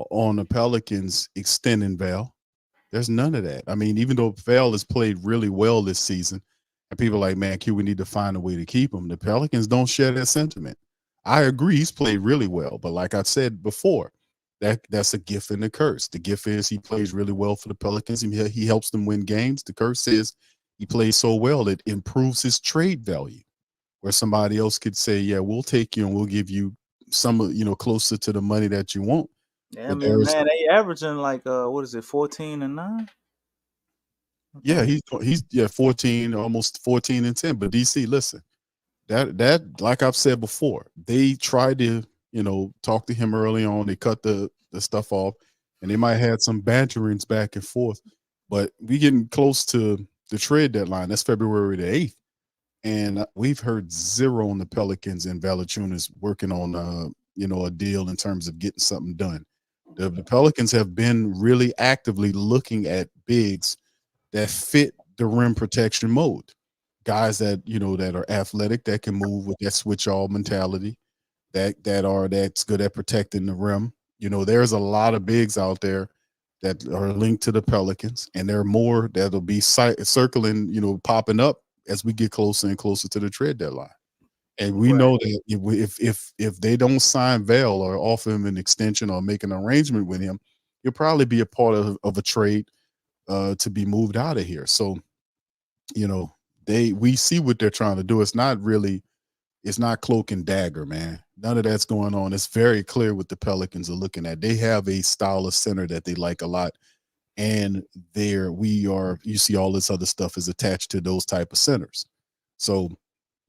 on the Pelicans extending Val. There's none of that. I mean, even though Val has played really well this season, and people are like, man, Q, we need to find a way to keep him. The Pelicans don't share that sentiment. I agree, he's played really well, but like I said before, that's a gift and a curse. The gift is he plays really well for the Pelicans, and he helps them win games. The curse is he plays so well it improves his trade value, where somebody else could say, yeah, we'll take you and we'll give you some, closer to the money that you want. Yeah, man, they averaging like 14 and 9. Yeah, he's 14, almost 14 and 10. But DC, listen, that like I've said before, they tried to talk to him early on. They cut the stuff off, and they might have had some banterings back and forth. But we getting close to the trade deadline. That's February the 8th, and we've heard zero on the Pelicans and Valanciunas working on a deal in terms of getting something done. The Pelicans have been really actively looking at bigs that fit the rim protection mode. Guys that that are athletic, that can move with that switch all mentality, that's good at protecting the rim. There's a lot of bigs out there that are linked to the Pelicans, and there are more that'll be circling, popping up as we get closer and closer to the trade deadline. And we know that if they don't sign Vail or offer him an extension or make an arrangement with him, he'll probably be a part of a trade to be moved out of here. So, we see what they're trying to do. It's not cloak and dagger, man. None of that's going on. It's very clear what the Pelicans are looking at. They have a style of center that they like a lot. And you see all this other stuff is attached to those type of centers. So,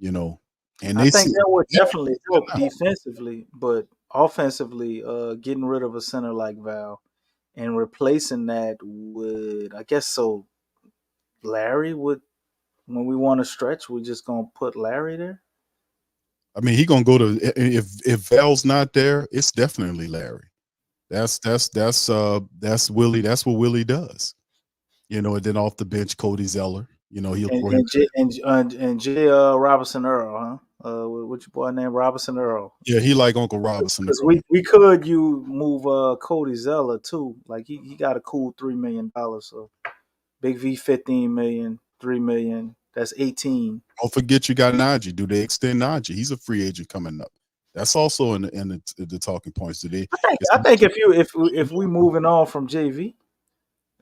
and I think that would definitely help defensively, but offensively, getting rid of a center like Val and replacing that with, I guess so, Larry would, when we want to stretch, we're just going to put Larry there. I mean, he gonna go to if Val's not there, it's definitely Larry. That's Willie. That's what Willie does. And then off the bench, Cody Zeller. He'll and J. Robinson Earl, huh? What's your boy named Robinson Earl? Yeah, he like Uncle Robinson. Because we could move Cody Zeller too. Like he got a cool $3 million. So Big V 15 million, 3 million. That's 18. Don't forget you got Najee. Do they extend Najee? He's a free agent coming up. That's also in the talking points today. I think if we moving on from JV,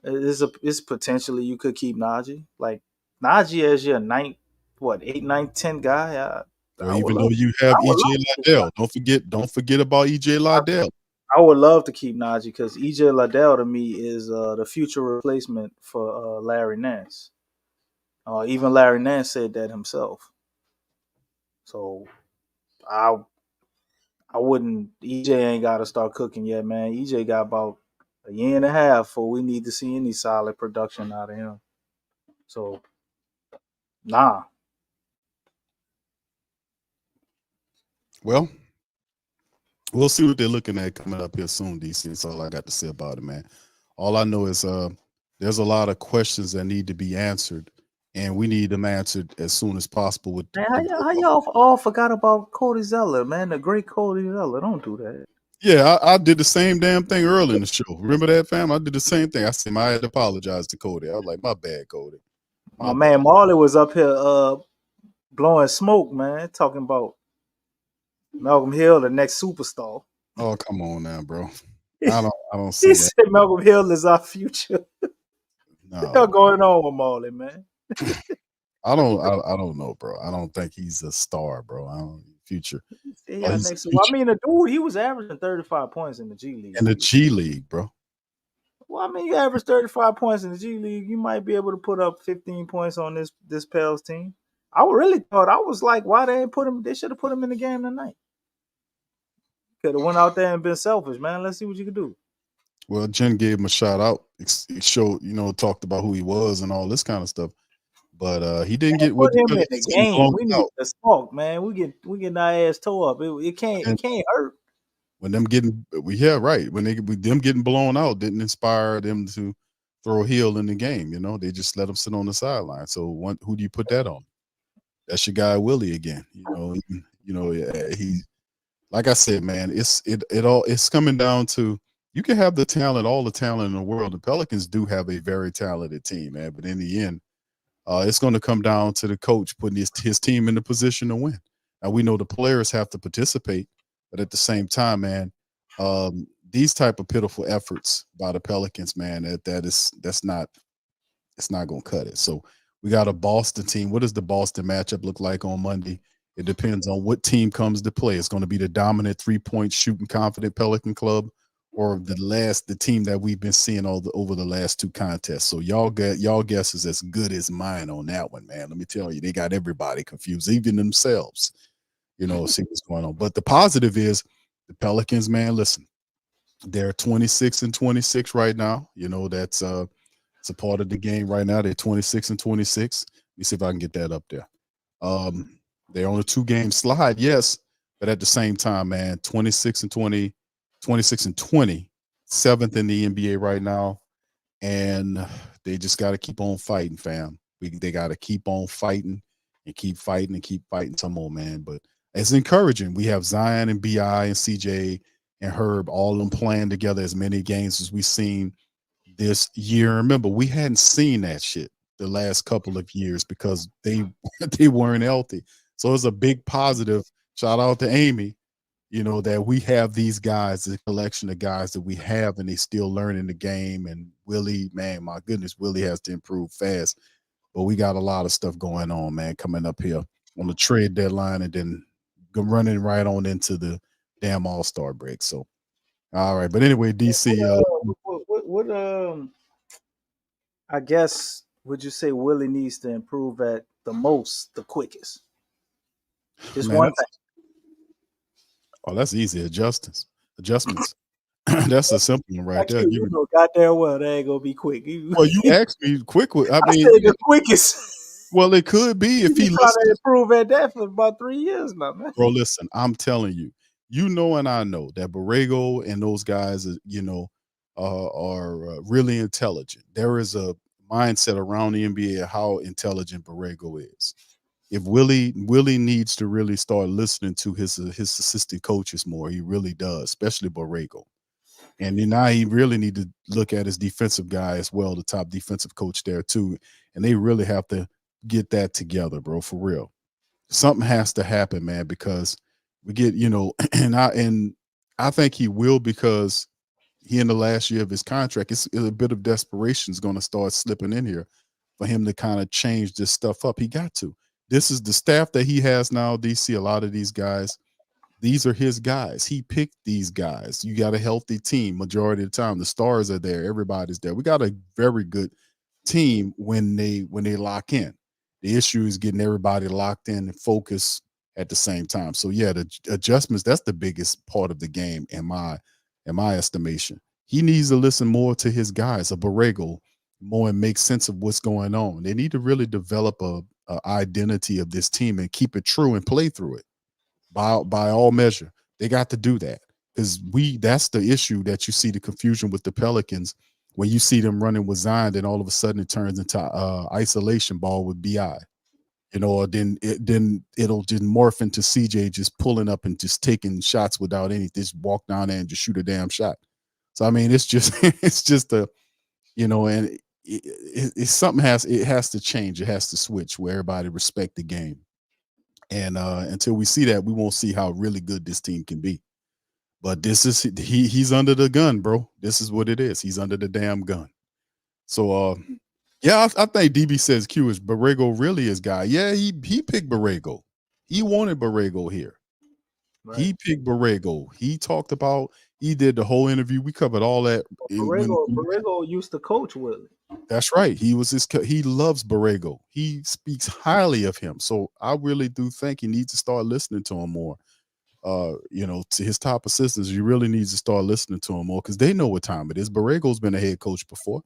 it's potentially you could keep Najee. Like Najee as your 9th, 8, 9, 10 guy. Even though you have EJ Liddell, don't forget about EJ Liddell. I would love to keep Najee because EJ Liddell to me is the future replacement for Larry Nance. Even Larry Nance said that himself. So I wouldn't. EJ ain't got to start cooking yet, man. EJ got about a year and a half before we need to see any solid production out of him. So, nah. Well, we'll see what they're looking at coming up here soon, DC. That's all I got to say about it, man. All I know is there's a lot of questions that need to be answered, and we need them answered as soon as possible. How y'all all forgot about Cody Zeller, man? The great Cody Zeller. Don't do that. Yeah, I did the same damn thing early in the show. Remember that, fam? I did the same thing. I said I had to apologize to Cody. I was like, my bad, Cody. My man Marley was up here blowing smoke, man, talking about Malcolm Hill, the next superstar. Oh, come on now, bro. I don't see he that. said Malcolm Hill is our future. No. What's going on with Marley, man? I don't know, bro. I don't think he's a star, bro. I don't future. Yeah, I mean, the dude, he was averaging 35 points in the G League. In the G League, bro. Well, I mean, you average 35 points in the G League, you might be able to put up 15 points on this Pels team. I really thought, I was like, why they ain't put him? They should have put him in the game tonight. Could have went out there and been selfish, man. Let's see what you can do. Well, Jen gave him a shout out. It showed, talked about who he was and all this kind of stuff. But he didn't get put him in the game. We need to smoke, man. We getting our ass tore up. It can't hurt. When them getting them getting blown out didn't inspire them to throw a heel in the game. They just let them sit on the sideline. So who do you put that on? That's your guy Willie again. He, like I said, man, it's coming down to, you can have all the talent in the world. The Pelicans do have a very talented team, man. But in the end, it's going to come down to the coach putting his team in the position to win. Now, we know the players have to participate, but at the same time, man, these type of pitiful efforts by the Pelicans, man, it's not going to cut it. So we got a Boston team. What does the Boston matchup look like on Monday? It depends on what team comes to play. It's going to be the dominant 3-point shooting confident Pelican club, or the team that we've been seeing over the last 2 contests. So y'all guess is as good as mine on that one, man. Let me tell you, they got everybody confused, even themselves. See what's going on. But the positive is the Pelicans, man. Listen, they're 26-26 right now. That's it's a part of the game right now. They're 26-26. Let me see if I can get that up there. They're on a 2-game slide, yes, but at the same time, man, 26-20. 7th in the NBA right now, and they just got to keep on fighting, fam. They got to keep on fighting and keep fighting and keep fighting some more, man. But it's encouraging. We have Zion and Bi and CJ and Herb, all of them playing together as many games as we've seen this year. Remember, we hadn't seen that shit the last couple of years because they they weren't healthy. So it's a big positive. Shout out to Amy, that we have these guys, the collection of guys that we have, and they still learning the game. And Willie, man, my goodness, Willie has to improve fast. But we got a lot of stuff going on, man, coming up here on the trade deadline and then running right on into the damn All-Star break. So, all right. But anyway, DC. I guess, would you say Willie needs to improve at the most, the quickest? Just Man, one thing. Oh, that's easy. Adjustments. That's a simple one right there. You know goddamn well that ain't gonna be quick. Well, you asked me quick. I mean, said the quickest. Well, it could be if he trying to improve at that for about 3 years now, man. Bro, listen, I'm telling you, and I know that Borrego and those guys, are really intelligent. There is a mindset around the NBA of how intelligent Borrego is. If Willie needs to really start listening to his assistant coaches more, he really does, especially Borrego. And then now he really need to look at his defensive guy as well, the top defensive coach there too. And they really have to get that together, bro, for real. Something has to happen, man, because we get, and I think he will, because he in the last year of his contract, it's a bit of desperation is going to start slipping in here for him to kind of change this stuff up. He got to. This is the staff that he has now, DC. A lot of these guys, these are his guys. He picked these guys. You got a healthy team majority of the time. The stars are there. Everybody's there. We got a very good team when they lock in. The issue is getting everybody locked in and focused at the same time. So yeah, the adjustments, that's the biggest part of the game in my estimation. He needs to listen more to his guys, a Borrego, more, and make sense of what's going on. They need to really develop a identity of this team and keep it true and play through it by all measure. They got to do that, because that's the issue that you see, the confusion with the Pelicans. When you see them running with Zion, then all of a sudden it turns into isolation ball with Bi, or then it'll just morph into CJ just pulling up and just taking shots without anything, just walk down there and just shoot a damn shot. So I mean, it's just and it's something has to change. It has to switch where everybody respect the game. And until we see that, we won't see how really good this team can be. But this is he's under the gun, bro. This is what it is. He's under the damn gun. So yeah, I think DB says Q is Borrego really his guy. Yeah, he picked Borrego. He wanted Borrego here. Right. He picked Borrego. He talked about, he did the whole interview. We covered all that. Borrego used to coach Willie. That's right. He loves Borrego. He speaks highly of him. So I really do think he needs to start listening to him more. To his top assistants, you really need to start listening to him more, because they know what time it is. Borrego's been a head coach before.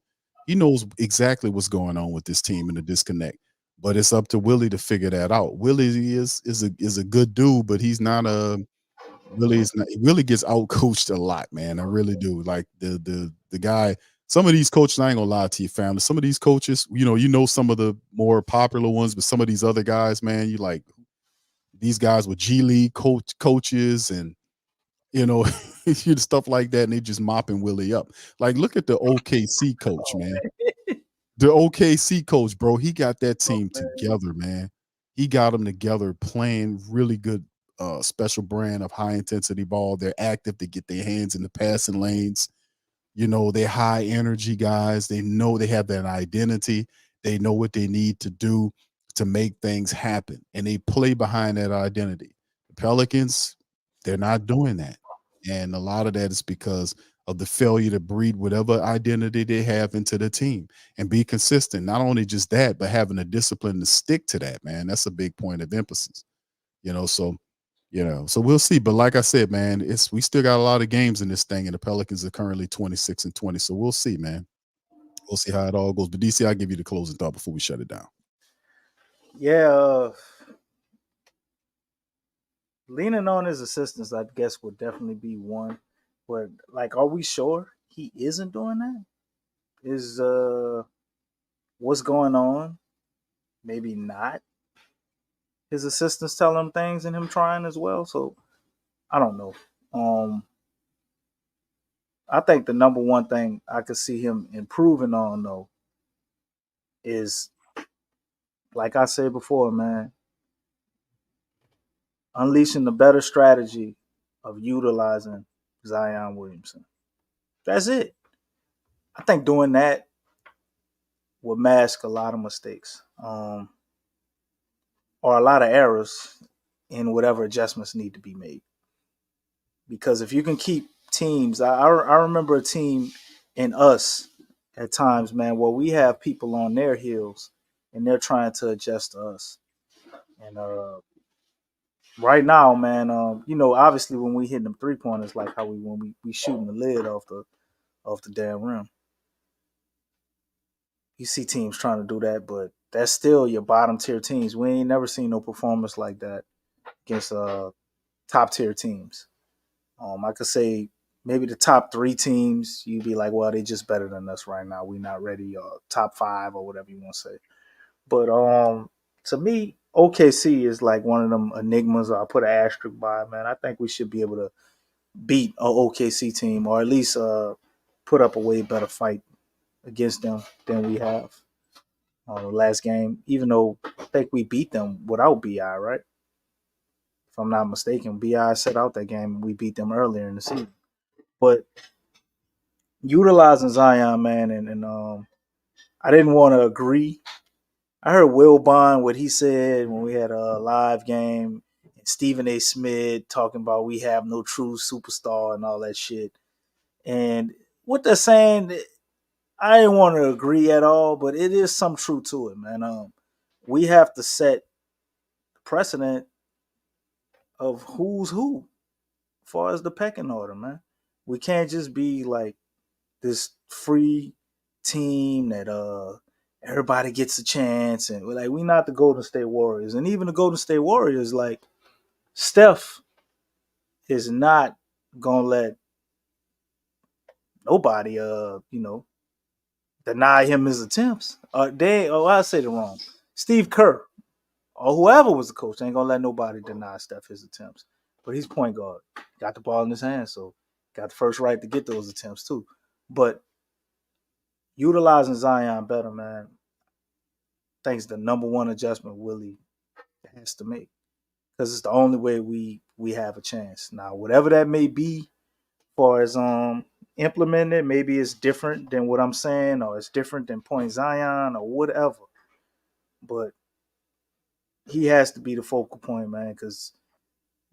He knows exactly what's going on with this team and the disconnect. But it's up to Willie to figure that out. Willie is a good dude, but he's not he really gets out coached a lot, man. I really do. Like the guy, some of these coaches, I ain't gonna lie to you, family. Some of these coaches, some of the more popular ones, but some of these other guys, man, you like these guys with G League coaches and stuff like that, and they just mopping Willie up. Like, look at the OKC coach, man. The OKC coach, bro, he got that team together, man. He got them together playing really good special brand of high intensity ball. They're active. They get their hands in the passing lanes. They're high energy guys. They know they have that identity. They know what they need to do to make things happen, and they play behind that identity. The Pelicans, they're not doing that, and a lot of that is because of the failure to breed whatever identity they have into the team and be consistent. Not only just that, but having a discipline to stick to that, man. That's a big point of emphasis. So we'll see. But like I said, man, we still got a lot of games in this thing, and the Pelicans are currently 26-20. So we'll see, man. We'll see how it all goes. But DC, I'll give you the closing thought before we shut it down. Yeah, leaning on his assistants, I guess, would definitely be one. But like, are we sure he isn't doing that? Is what's going on? Maybe not. His assistants telling him things and him trying as well. So I don't know. I think the number one thing I could see him improving on though is, like I said before, man, unleashing the better strategy of utilizing Zion Williamson. That's it. I think doing that will mask a lot of mistakes, or a lot of errors in whatever adjustments need to be made. Because if you can keep teams, I remember a team in us at times, man, where we have people on their heels and they're trying to adjust to us. And right now, man, obviously when we hit them 3-pointers, like how when we shooting the lid off the damn rim, you see teams trying to do that, but that's still your bottom tier teams. We ain't never seen no performance like that against top tier teams. I could say maybe the top 3 teams, you'd be like, well, they just better than us right now. We're not ready, top 5 or whatever you want to say. But to me, OKC is like one of them enigmas I put an asterisk by, man. I think we should be able to beat a OKC team, or at least put up a way better fight against them than we have the last game, even though I think we beat them without BI, right? If I'm not mistaken, BI set out that game and we beat them earlier in the season. But utilizing Zion, man, and I didn't want to agree. I heard Will Bond, what he said when we had a live game, and Stephen A. Smith talking about we have no true superstar and all that shit. And what they're saying, I didn't want to agree at all, but it is some truth to it, man. We have to set precedent of who's who as far as the pecking order, man. We can't just be like this free team that everybody gets a chance, and we're like, we not the Golden State Warriors. And even the Golden State Warriors, like Steph is not gonna let nobody deny him his attempts. I say it wrong. Steve Kerr or whoever was the coach ain't gonna let nobody deny Steph his attempts. But he's point guard, got the ball in his hand, so got the first right to get those attempts too. But utilizing Zion better, man, I think it's the number one adjustment Willie has to make, because it's the only way we have a chance. Now, whatever that may be, as far as implementing it, maybe it's different than what I'm saying, or it's different than Point Zion or whatever. But he has to be the focal point, man, because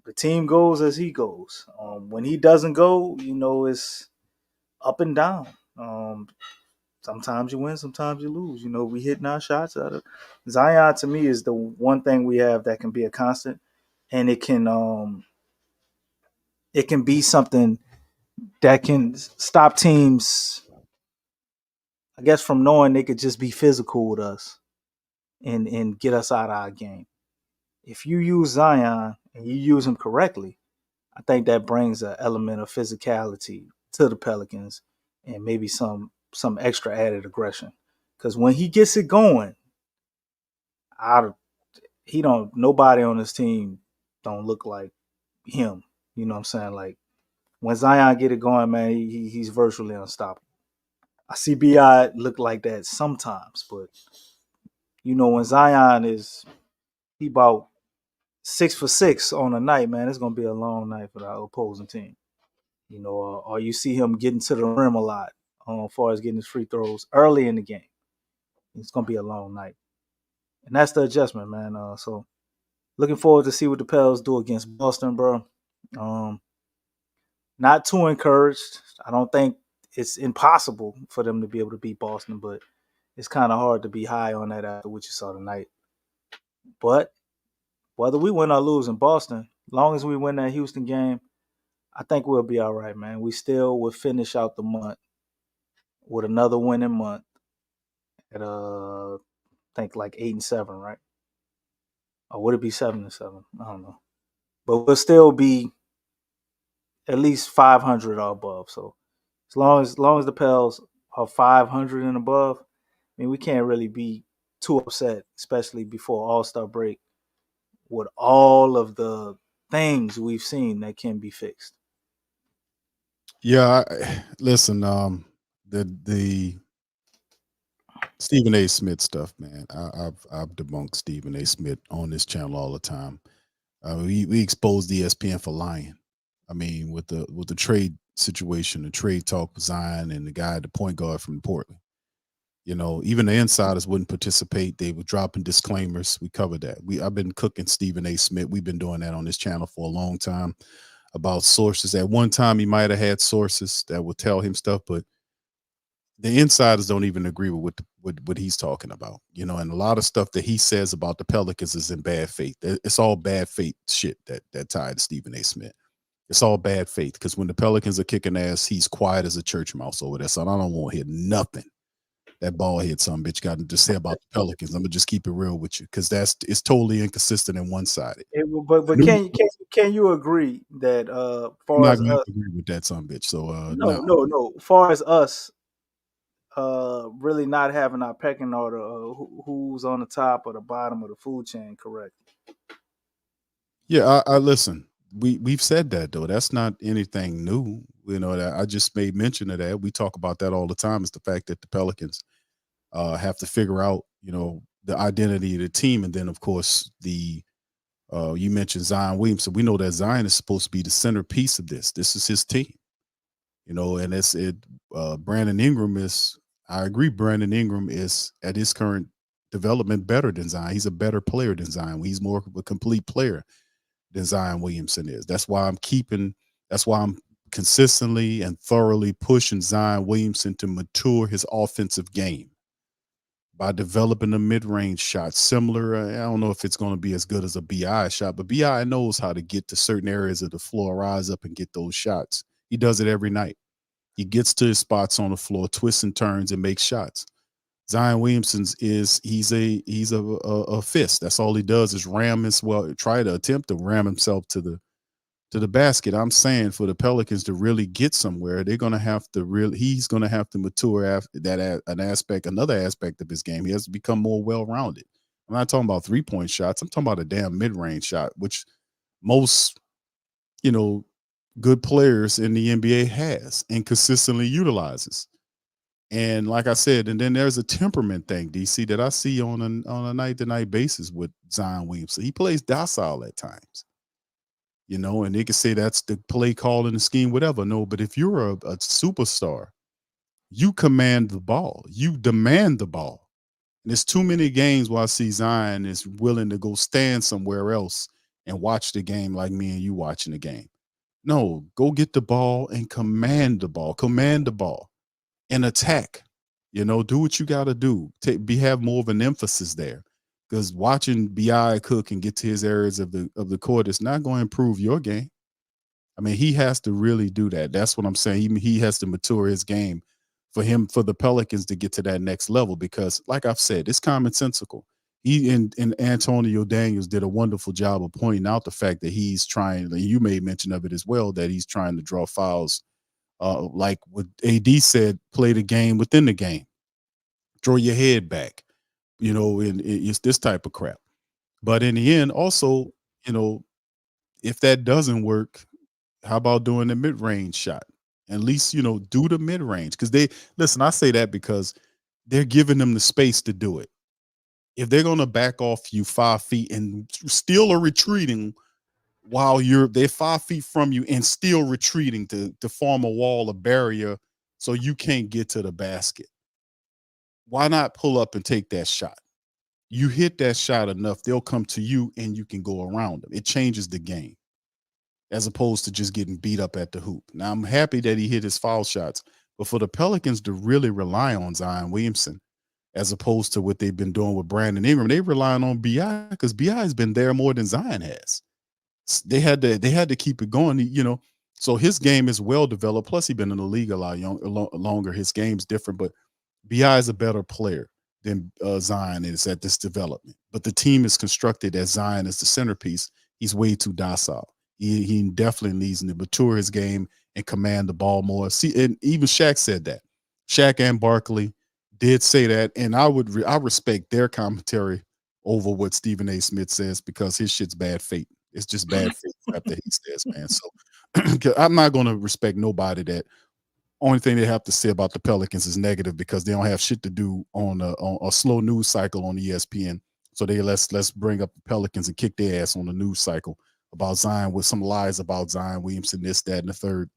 the team goes as he goes. When he doesn't go, it's up and down. Sometimes you win, sometimes you lose. We hitting our shots out of Zion. To me, is the one thing we have that can be a constant, and it can be something that can stop teams, I guess, from knowing they could just be physical with us and get us out of our game. If you use Zion and you use him correctly, I think that brings an element of physicality to the Pelicans and maybe some extra added aggression. Because when he gets it going, nobody on this team don't look like him. You know what I'm saying? Like when Zion get it going, man, he's virtually unstoppable. I see BI look like that sometimes, but when Zion he about 6 for 6 on a night, man, it's gonna be a long night for the opposing team. Or you see him getting to the rim a lot, as far as getting his free throws early in the game. It's gonna be a long night, and that's the adjustment, man. So looking forward to see what the Pels do against Boston, bro. Not too encouraged. I don't think it's impossible for them to be able to beat Boston, but it's kind of hard to be high on that after what you saw tonight. But whether we win or lose in Boston, long as we win that Houston game, I think we'll be all right, man. We still will finish out the month with another winning month at I think like 8-7, right? Or would it be 7-7? I don't know. But we'll still be at least 500 or above. So As long as the Pels are 500 and above, I mean, we can't really be too upset, especially before All-Star break, with all of the things we've seen that can be fixed. Yeah, listen, the Stephen A. Smith stuff, man. I've debunked Stephen A. Smith on this channel all the time. We exposed ESPN for lying. I mean, with the trade situation, the trade talk with Zion and the guy, the point guard from Portland. You know, even the insiders wouldn't participate. They were dropping disclaimers. We covered that. I've been cooking Stephen A. Smith. We've been doing that on this channel for a long time about sources. At one time, he might have had sources that would tell him stuff, but the insiders don't even agree with what he's talking about. You know, and a lot of stuff that he says about the Pelicans is in bad faith. It's all bad faith shit that tied Stephen A. Smith. It's all bad faith because when the Pelicans are kicking ass, he's quiet as a church mouse over there. So I don't want to hear nothing that bald head some bitch got to say about the Pelicans. I'm gonna just keep it real with you because it's totally inconsistent and one sided. But can you agree that I'm far not as gonna have us, to agree with that some bitch. So no, far as us really not having our pecking order, who's on the top or the bottom of the food chain, correct? Yeah, I listen. We've said that though. That's not anything new. You know, that I just made mention of that. We talk about that all the time. Is the fact that the Pelicans have to figure out, you know, the identity of the team, and then of course the you mentioned Zion Williamson. We know that Zion is supposed to be the centerpiece of this. This is his team, you know, and that's it. Brandon Ingram is. I agree. Brandon Ingram is at his current development better than Zion. He's a better player than Zion. He's more of a complete player than Zion Williamson is. That's why I'm consistently and thoroughly pushing Zion Williamson to mature his offensive game by developing a mid-range shot similar. I don't know if it's going to be as good as a BI shot, but BI knows how to get to certain areas of the floor, rise up and get those shots. He does it every night. He gets to his spots on the floor, twists and turns and makes shots. Zion Williamson's he's a fist. That's all he does is try to attempt to ram himself to the basket. I'm saying for the Pelicans to really get somewhere, he's gonna have to mature after that another aspect of his game. He has to become more well-rounded. I'm not talking about 3-point shots. I'm talking about a damn mid-range shot, which most, you know, good players in the NBA has and consistently utilizes. And like I said, and then there's a temperament thing, DC, that I see on a night-to-night basis with Zion Williamson. He plays docile at times, you know, and they can say that's the play call in the scheme, whatever. No, but if you're a superstar, you command the ball, you demand the ball. And there's too many games where I see Zion is willing to go stand somewhere else and watch the game like me and you watching the game. No, go get the ball and command the ball and attack. You know, do what you got to do. Have more of an emphasis there, because watching Bi cook and get to his areas of the court is not going to improve your game. I mean, he has to really do that. That's what I'm saying. He has to mature his game for the Pelicans to get to that next level. Because, like I've said, it's commonsensical. He and Antonio Daniels did a wonderful job of pointing out the fact that he's trying. You made mention of it as well, that he's trying to draw fouls. Like what AD said, play the game within the game. Throw your head back, you know, and it's this type of crap. But in the end, also, you know, if that doesn't work, how about doing the mid-range shot? At least, you know, do the mid-range. Because I say that because they're giving them the space to do it. If they're going to back off you 5 feet and still are retreating while they're 5 feet from you and still retreating to form a wall, a barrier, so you can't get to the basket, why not pull up and take that shot? You hit that shot enough, they'll come to you and you can go around them. It changes the game as opposed to just getting beat up at the hoop. Now, I'm happy that he hit his foul shots, but for the Pelicans to really rely on Zion Williamson as opposed to what they've been doing with Brandon Ingram, they relying on BI because BI has been there more than Zion has. They had to keep it going, you know. So his game is well developed. Plus, he's been in the league a lot longer. His game's different, but BI is a better player than Zion is at this development. But the team is constructed as Zion is the centerpiece. He's way too docile. He definitely needs to mature his game and command the ball more. See, and even Shaq said that. Shaq and Barkley did say that, and I respect their commentary over what Stephen A. Smith says because his shit's bad fate. It's just bad fate crap that he says, man. So I'm not gonna respect nobody that only thing they have to say about the Pelicans is negative because they don't have shit to do on a slow news cycle on ESPN. So let's bring up the Pelicans and kick their ass on the news cycle about Zion with some lies about Zion Williamson, this, that, and the third.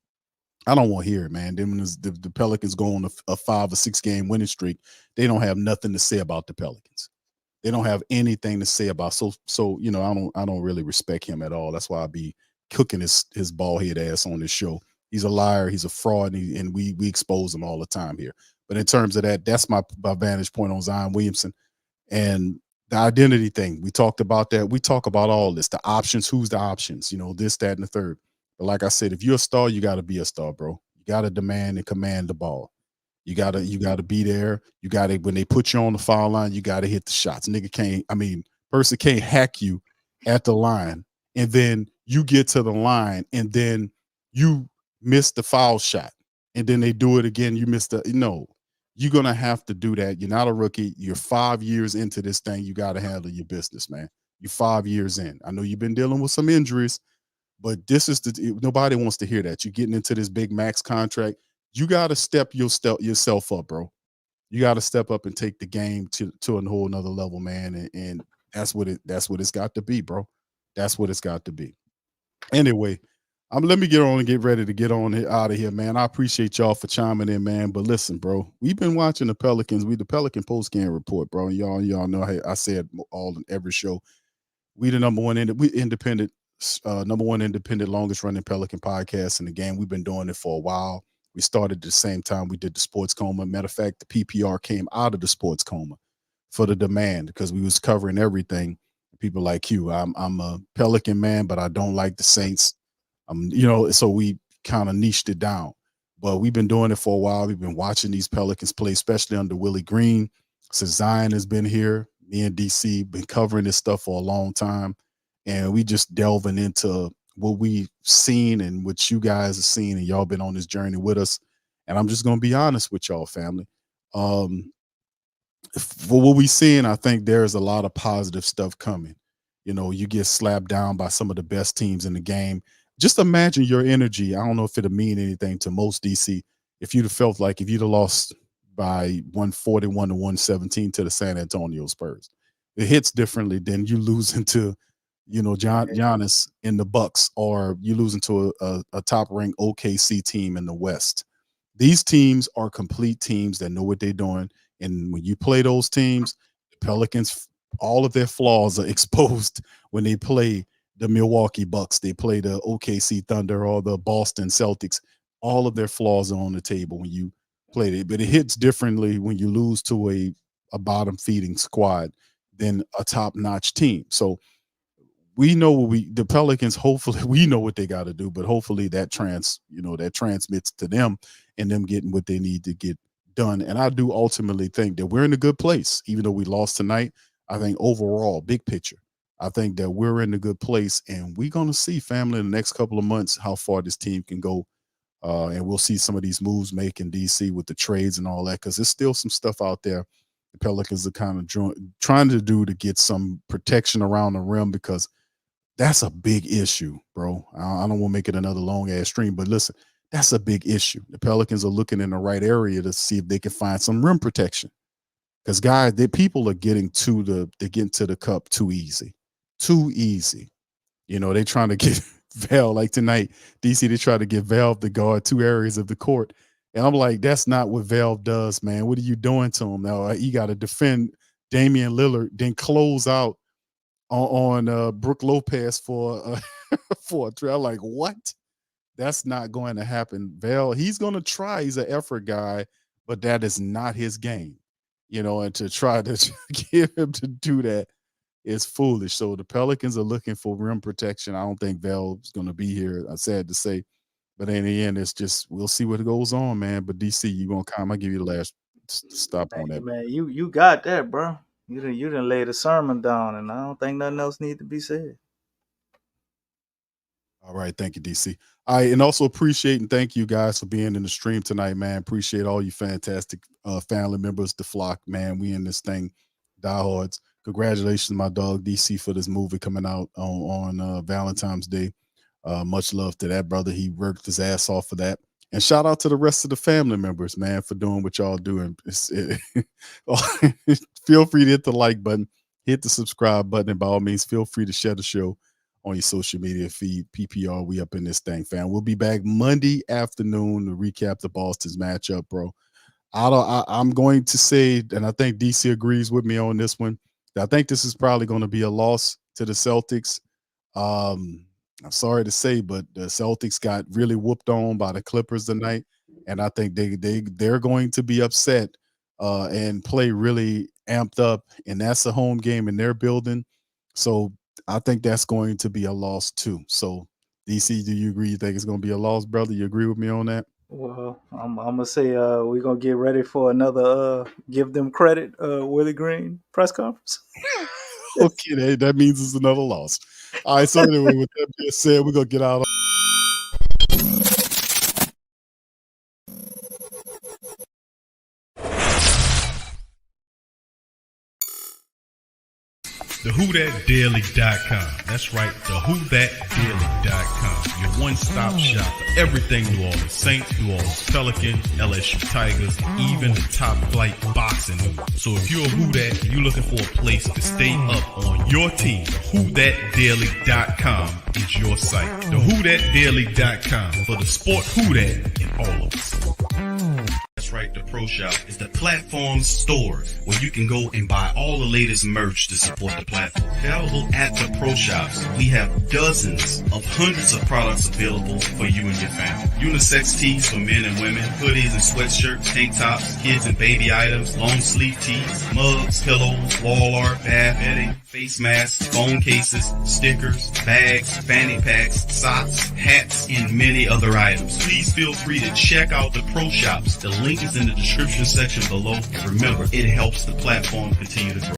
I don't want to hear it, man. Then when the Pelicans go on a 5 or 6 game winning streak, they don't have nothing to say about the Pelicans. They don't have anything to say about so I don't really respect him at all. That's why I be cooking his bald head ass on this show. He's a liar, he's a fraud, and we expose him all the time here. But in terms of that, that's my vantage point on Zion Williamson and the identity thing. We talked about that. We talk about all this, the options, who's the options, this, that, and the third. But like I said, if you're a star, you got to be a star, bro. You got to demand and command the ball. You gotta be there. You gotta, when they put you on the foul line, you gotta hit the shots. Person can't hack you at the line, and then you get to the line, and then you miss the foul shot, and then they do it again. You miss no. You're gonna have to do that. You're not a rookie. You're 5 years into this thing. You gotta handle your business, man. You're 5 years in. I know you've been dealing with some injuries, but this is nobody wants to hear that. You're getting into this big max contract. You got to step yourself up, bro. You got to step up and take the game to a whole nother level, man. And that's what it's got to be, bro. That's what it's got to be. Anyway, let me get on and get ready to get on out of here, man. I appreciate y'all for chiming in, man. But listen, bro, we've been watching the Pelicans. The Pelican Post Game Report, bro. And y'all know I said all in every show. We the number one independent, longest running Pelican podcast in the game. We've been doing it for a while. We started at the same time we did the Sports Coma. Matter of fact, the PPR came out of the Sports Coma for the demand because we was covering everything. People like you, I'm a Pelican man, but I don't like the Saints. So we kind of niched it down. But we've been doing it for a while. We've been watching these Pelicans play, especially under Willie Green. Since Zion has been here, me and DC been covering this stuff for a long time, and we just delving into what we've seen and what you guys have seen, and y'all been on this journey with us. And I'm just gonna be honest with y'all, family. For what we seeing, I think there's a lot of positive stuff coming. You get slapped down by some of the best teams in the game. Just imagine your energy. I don't know if it'll mean anything to most DC if you'd have felt like if you'd have lost by 141 to 117 to the San Antonio Spurs. It hits differently than you losing to Giannis in the Bucks, or you losing to a top-ranked OKC team in the West. These teams are complete teams that know what they're doing, and when you play those teams, the Pelicans, all of their flaws are exposed when they play the Milwaukee Bucks, they play the OKC Thunder or the Boston Celtics. All of their flaws are on the table when you play it, but it hits differently when you lose to a bottom-feeding squad than a top-notch team. So we know the Pelicans, hopefully we know what they got to do, but hopefully that transmits to them and them getting what they need to get done. And I do ultimately think that we're in a good place, even though we lost tonight. I think overall, big picture, I think that we're in a good place, and we're going to see, family, in the next couple of months how far this team can go. And we'll see some of these moves made in DC with the trades and all that, because there's still some stuff out there the Pelicans are kind of trying to do to get some protection around the rim, because that's a big issue, bro. I don't want to make it another long ass stream, but listen, that's a big issue. The Pelicans are looking in the right area to see if they can find some rim protection, because guys, people are getting to the cup too easy. They trying to get Val, like tonight, DC, they try to get Valve to guard 2 areas of the court. And I'm like, that's not what Valve does, man. What are you doing to him now? You got to defend Damian Lillard, then close out on Brook Lopez for for a try. I'm like, what? That's not going to happen. Val, he's going to try. He's an effort guy, but that is not his game. And to try to get him to do that is foolish. So the Pelicans are looking for rim protection. I don't think Val's going to be here. I'm sad to say, but in the end, it's just we'll see what goes on, man. But DC, you gonna come? I'll give you the last stop on that. Man, you got that, bro. You didn't lay the sermon down, and I don't think nothing else needs to be said. All right. Thank you, DC. All right. And also appreciate and thank you guys for being in the stream tonight, man. Appreciate all you fantastic family members, the flock, man. We in this thing, diehards. Congratulations, my dog DC, for this movie coming out on Valentine's Day. Much love to that brother. He worked his ass off for that. And shout out to the rest of the family members, man, for doing what y'all doing. Feel free to hit the like button, hit the subscribe button, and by all means, feel free to share the show on your social media feed. PPR, we up in this thing, fam. We'll be back Monday afternoon to recap the Boston's matchup, bro. I'm going to say, and I think DC agrees with me on this one, that I think this is probably going to be a loss to the Celtics. I'm sorry to say, but the Celtics got really whooped on by the Clippers tonight, and I think they're going to be upset and play really amped up, and that's a home game in their building. So I think that's going to be a loss too. So DC, do you agree? You think it's going to be a loss, brother? You agree with me on that? Well, I'm gonna say we're gonna get ready for another give them credit Willie Green press conference. Okay, that means it's another loss. All right, so anyway, with that being said, we're gonna get out of TheWhoThatDaily.com. That's right, TheWhoThatDaily.com. Your one-stop shop for everything New Orleans Saints, New Orleans Pelicans, LSU Tigers, even the top flight boxing news. So if you're a Who That and you're looking for a place to stay up on your team, TheWhoThatDaily.com is your site. TheWhoThatDaily.com for the sport Who That in all of us. That's right, the Pro Shop is the platform's store where you can go and buy all the latest merch to support the platform. Available at the Pro Shops, we have dozens of hundreds of products available for you and your family. Unisex tees for men and women, hoodies and sweatshirts, tank tops, kids and baby items, long sleeve tees, mugs, pillows, wall art, bath bedding, face masks, phone cases, stickers, bags, fanny packs, socks, hats, and many other items. Please feel free to check out the Pro Shops. The link is in the description section below. And remember, it helps the platform continue to grow.